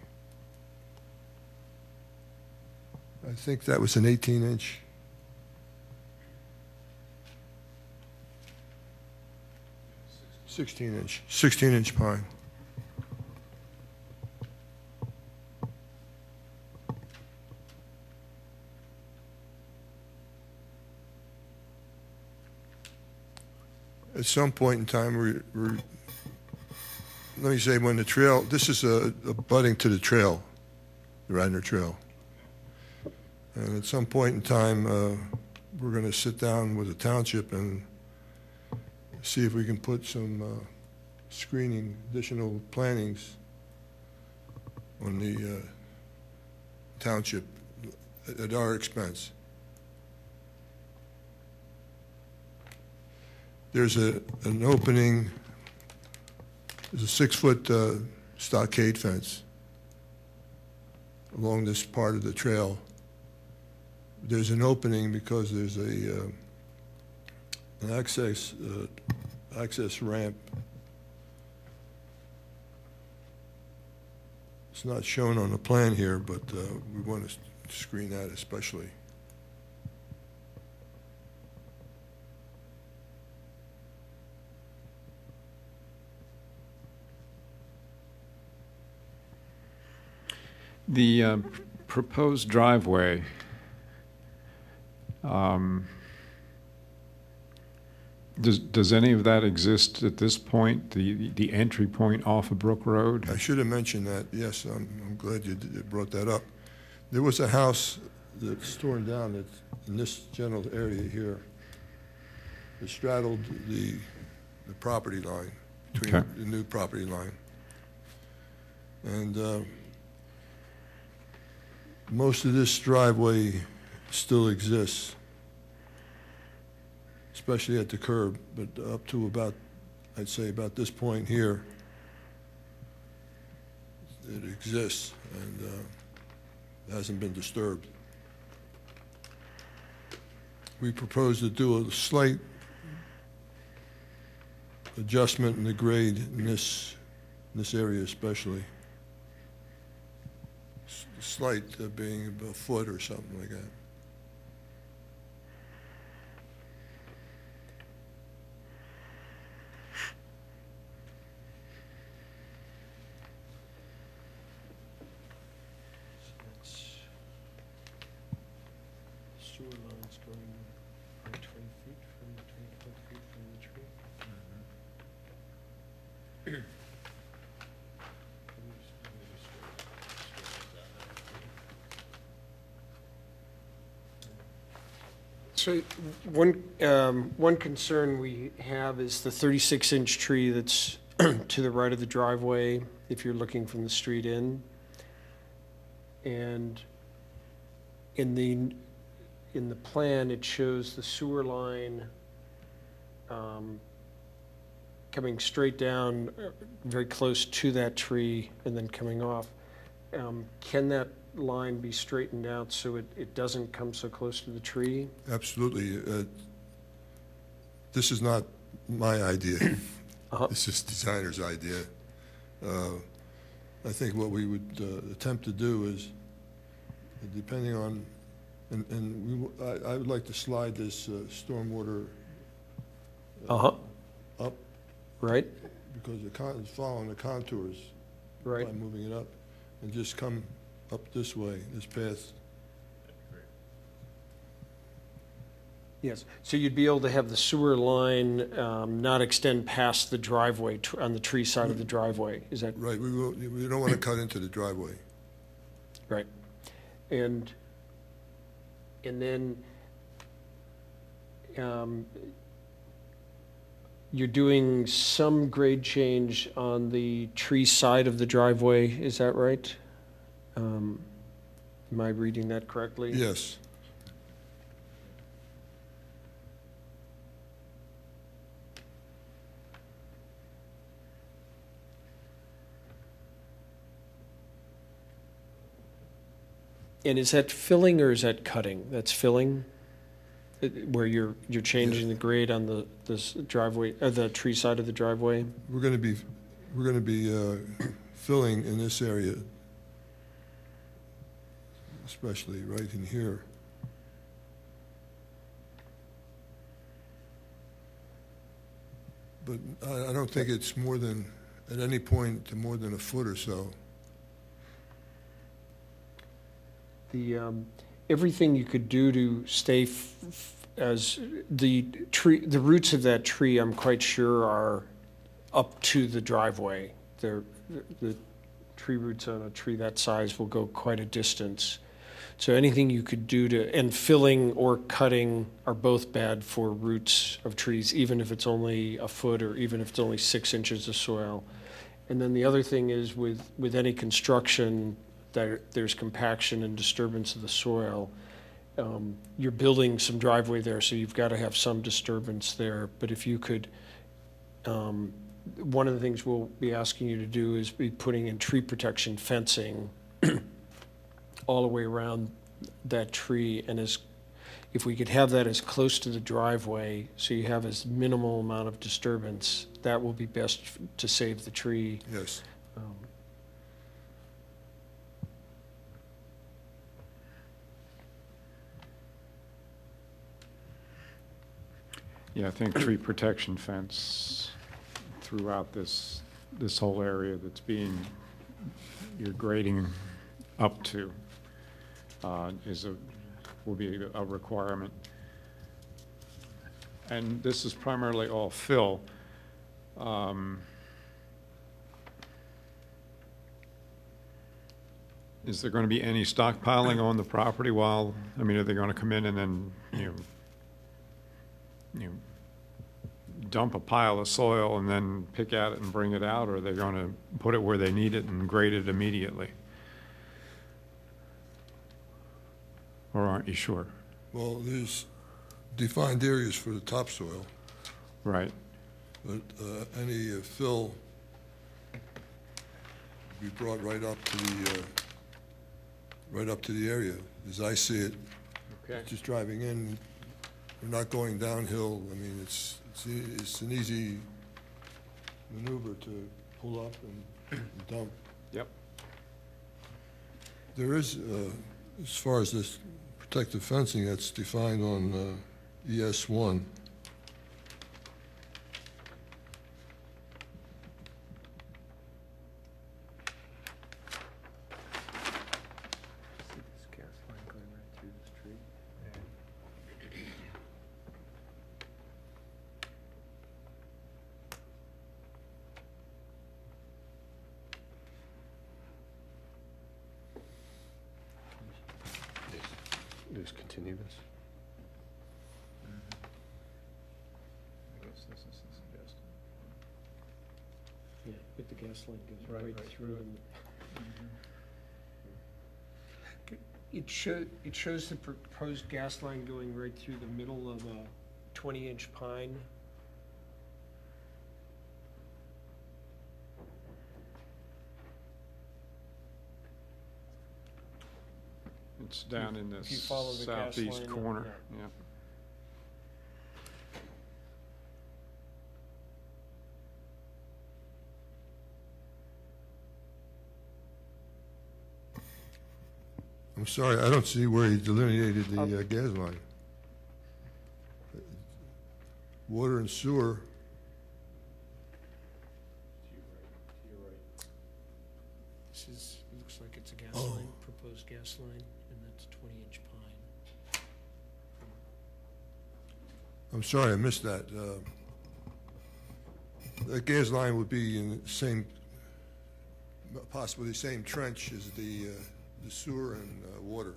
I think that was an 18-inch. Sixteen-inch pine. At some point in time, let me say, when the trail, this is a abutting to the trail, the Radnor Trail. And at some point in time, we're going to sit down with the township and see if we can put some screening, additional plantings on the township at our expense. There's an opening, there's a 6-foot stockade fence along this part of the trail. There's an opening because there's an access ramp. It's not shown on the plan here, but we want to screen that especially. The proposed driveway, does any of that exist at this point, the entry point off of Brook Road? I should have mentioned that. Yes, I'm glad you brought that up. There was a house that's torn down that's in this general area here. It straddled the property line, between Okay. the new property line. And most of this driveway still exists, especially at the curb, but up to about, I'd say about this point here, it exists and hasn't been disturbed. We propose to do a slight adjustment in the grade in this area especially. Slight being about a foot or something like that. Sewer lines going 20 feet from 25 feet from the tree. So one concern we have is the 36-inch tree that's to the right of the driveway if you're looking from the street in. And in the plan, it shows the sewer line coming straight down very close to that tree and then coming off. Can that line be straightened out so it doesn't come so close to the tree? Absolutely. This is not my idea. This is designer's idea. I think what we would attempt to do is depending on, I would like to slide this stormwater Uh-huh, up right, because it's following the contours. right. By moving it up, and just come up this way, this path. Yes, so you'd be able to have the sewer line not extend past the driveway, on the tree side of the driveway, is that Right, we don't want to cut into the driveway. right? And then you're doing some grade change on the tree side of the driveway, is that right? Am I reading that correctly? Yes. And is that filling or is that cutting? That's filling? Where you're changing the grade on this driveway, the tree side of the driveway? We're going to be filling in this area, especially right in here. But I don't think it's more than, at any point, more than a foot or so. The, everything you could do to stay as the tree, the roots of that tree, I'm quite sure are up to the driveway. The tree roots on a tree that size will go quite a distance. So anything you could do to, and filling or cutting are both bad for roots of trees, even if it's only a foot or even if it's only 6 inches of soil. And then the other thing is with any construction, there's compaction and disturbance of the soil. You're building some driveway there, so you've got to have some disturbance there. But if you could, one of the things we'll be asking you to do is be putting in tree protection fencing all the way around that tree. And if we could have that as close to the driveway, so you have as minimal amount of disturbance, that will be best to save the tree. Yes. Yeah, I think tree protection fence throughout this whole area that's you're grading up to will be a requirement. And this is primarily all fill. Is there going to be any stockpiling on the property are they going to come in and then, dump a pile of soil and then pick at it and bring it out, or are they going to put it where they need it and grade it immediately? Or aren't you sure? Well, there's defined areas for the topsoil, Right. but any fill will be brought right up to the area, as I see it. Okay. Just driving in, we're not going downhill. I mean, it's an easy maneuver to pull up and dump. Yep. There is, as far as this protective fencing, that's defined on ES1. Just continue this. I guess this is the suggestion. Yeah, but the gas line goes right through. It shows the proposed gas line going right through the middle of a 20-inch pine. It's down in the If you follow the gas southeast line, corner. Yeah. I'm sorry, I don't see where he delineated the gas line. Water and sewer, This is, it looks like it's a gas Oh. line, proposed gas line, and that's 20-inch pine. I'm sorry, I missed that. The gas line would be in the same, possibly the same trench as the sewer and water.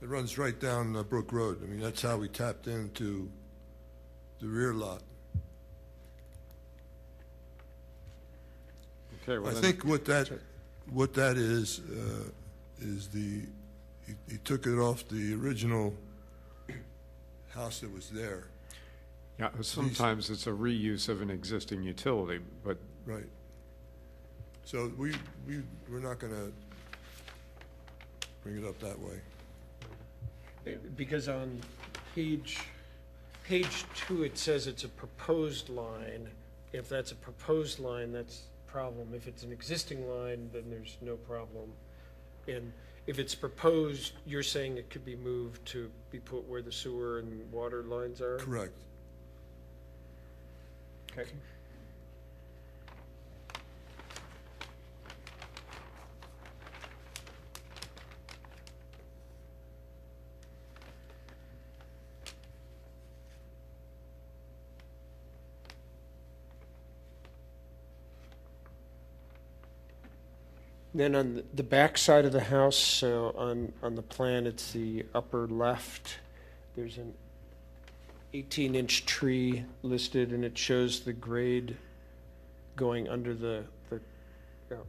It runs right down Brook Road. I mean, that's how we tapped into the rear lot. Okay, well I then- think what that is he took it off the original house that was there. Yeah, sometimes it's a reuse of an existing utility, but Right. So we're not going to bring it up that way. Because on page 2, it says it's a proposed line. If that's a proposed line, that's a problem. If it's an existing line, then there's no problem. And if it's proposed, you're saying it could be moved to be put where the sewer and water lines are? Correct. Okay. Then on the back side of the house, so on the plan, it's the upper left, there's an 18-inch tree listed, and it shows the grade going under the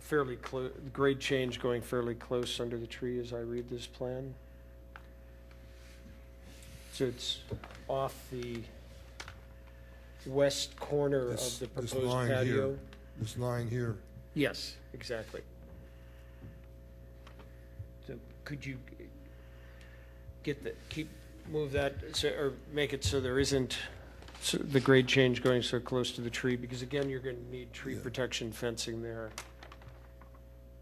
fairly close, grade change going fairly close under the tree as I read this plan. So it's off the west corner of the This proposed line patio. here, this line here. Yes, exactly. So could you move that, or make it so there isn't the grade change going so close to the tree? Because again, you're going to need tree Yeah. protection fencing there.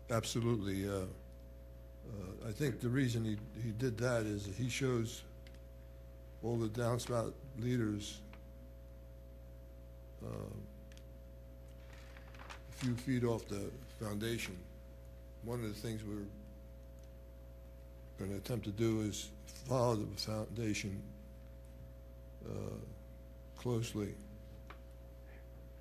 Absolutely. I think the reason he did that is he shows all the downspout leaders a few feet off the foundation. One of the things we're going to attempt to do is follow the foundation closely.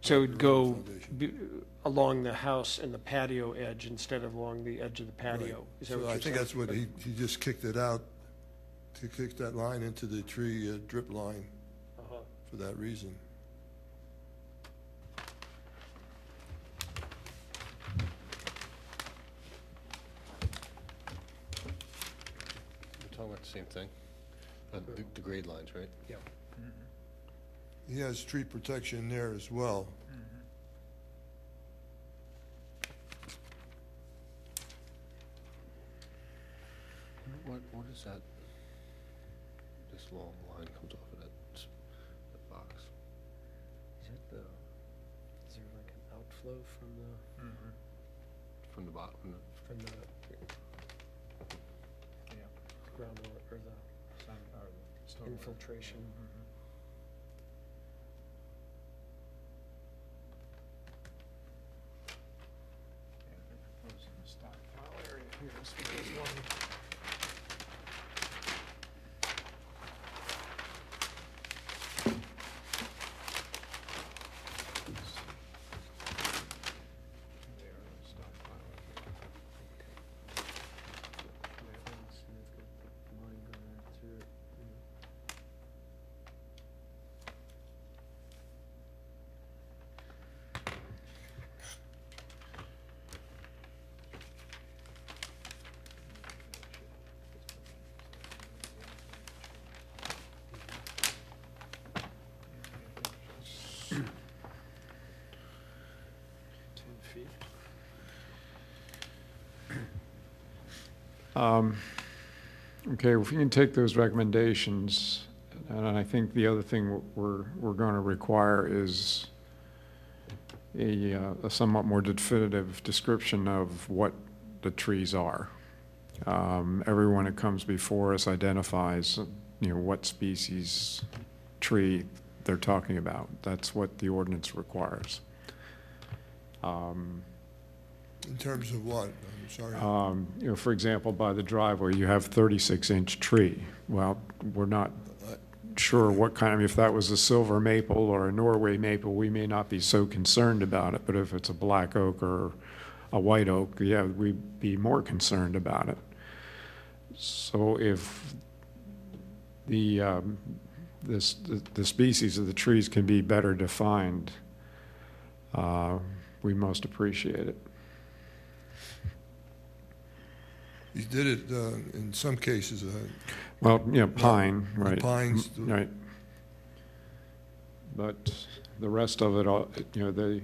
So it would go Foundation. along the house and the patio edge instead of along the edge of the patio. Right. Is that So what I you're think saying? that's what he just kicked it out, to kick that line into the tree drip line Uh-huh. for that reason. We're talking about the same thing? The grade lines, right? Yeah. He has tree protection there as well. What is that? This long line comes off of that box. Is there like an outflow from From the bottom, the groundwater, or the infiltration? Okay, if we can take those recommendations, and I think the other thing we're going to require is a somewhat more definitive description of what the trees are. Everyone that comes before us identifies, what species tree they're talking about. That's what the ordinance requires. In terms of what? I'm sorry. For example, by the driveway, you have 36-inch tree. Well, we're not sure what kind, if that was a silver maple or a Norway maple, we may not be so concerned about it, but if it's a black oak or a white oak, yeah, we'd be more concerned about it. So if the species of the trees can be better defined, we most appreciate it. You did it in some cases. Well, pine, right. Pines. Right. But the rest of it, the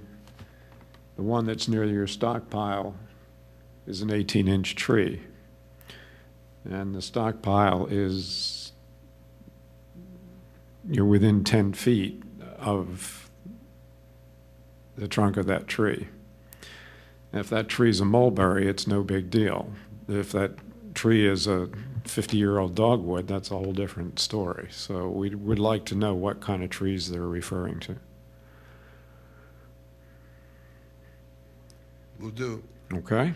one that's near your stockpile is an 18-inch tree. And the stockpile is, you're within 10 feet of the trunk of that tree. And if that tree's a mulberry, it's no big deal. If that tree is a 50-year-old dogwood, that's a whole different story. So we would like to know what kind of trees they're referring to. Will do. Okay.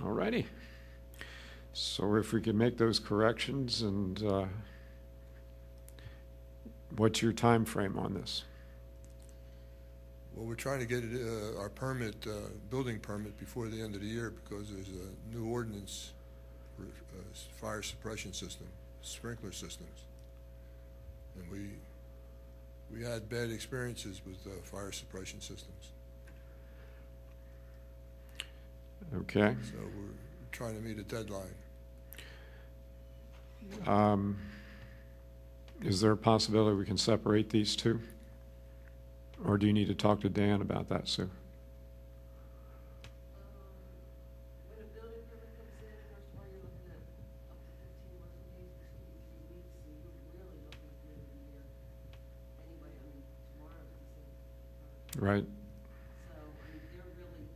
All righty. So if we could make those corrections, and what's your time frame on this? Well, we're trying to get our permit, building permit, before the end of the year because there's a new ordinance for fire suppression system, sprinkler systems, and we had bad experiences with fire suppression systems. Okay. So we're trying to meet a deadline. Is there a possibility we can separate these two? Or do you need to talk to Dan about that, Sue? When a building permit comes in, first of all, you're looking at up to 15 working days, which could be 3 weeks, so you're really looking at the end of the year. Anyway, I mean, tomorrow is the same. Right. So, I mean,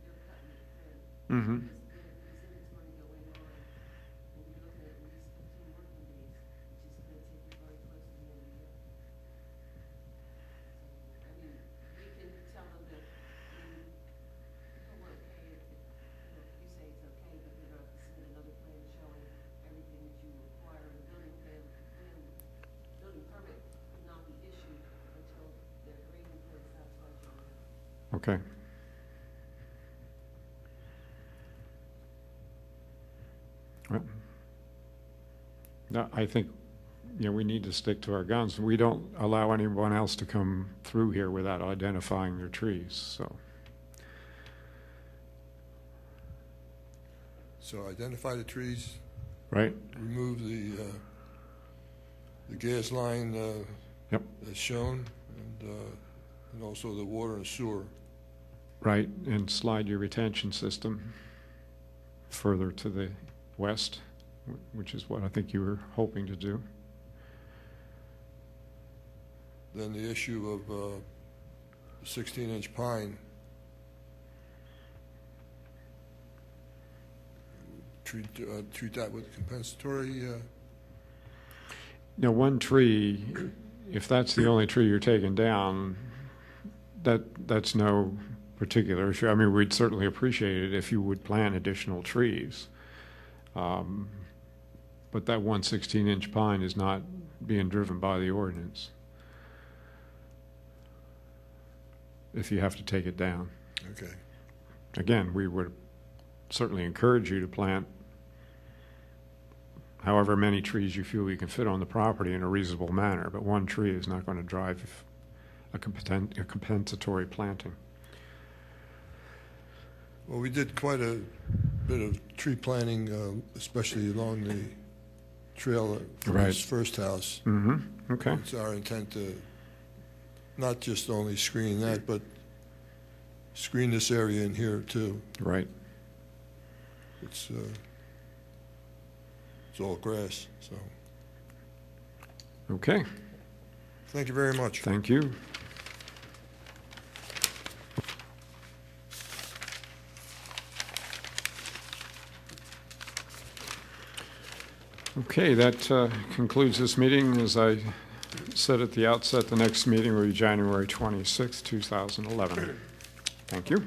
they're cutting it thin. Mm-hmm. Because there's inventory going on, and you're looking at least 15 working days, which is gonna take you very close to the end of the year. I mean, we can tell them that, people were okay if, you say it's okay, but they're gonna have to submit another plan showing everything that you require. The building permit could not be issued until their grading plan satisfies you. Okay. Well, no, I think, we need to stick to our guns. We don't allow anyone else to come through here without identifying their trees, so. So identify the trees, Right? remove the gas line Yep. as shown, and also the water and sewer. Right, and slide your retention system further to the west, which is what I think you were hoping to do. Then the issue of the 16-inch pine. Treat that with compensatory. Now, one tree, if that's the only tree you're taking down, that's no particular issue. I mean, we'd certainly appreciate it if you would plant additional trees. But that one 16-inch pine is not being driven by the ordinance. If you have to take it down. Okay. Again, we would certainly encourage you to plant however many trees you feel you can fit on the property in a reasonable manner, but one tree is not going to drive a compensatory planting. Well, we did quite a bit of tree planting, especially along the trail from Right. this first house. Mm-hmm. Okay. It's our intent to not just only screen that, but screen this area in here too. Right. It's all grass, so. Okay. Thank you very much. Thank you. Okay, that concludes this meeting. As I said at the outset, the next meeting will be January 26, 2011. Thank you.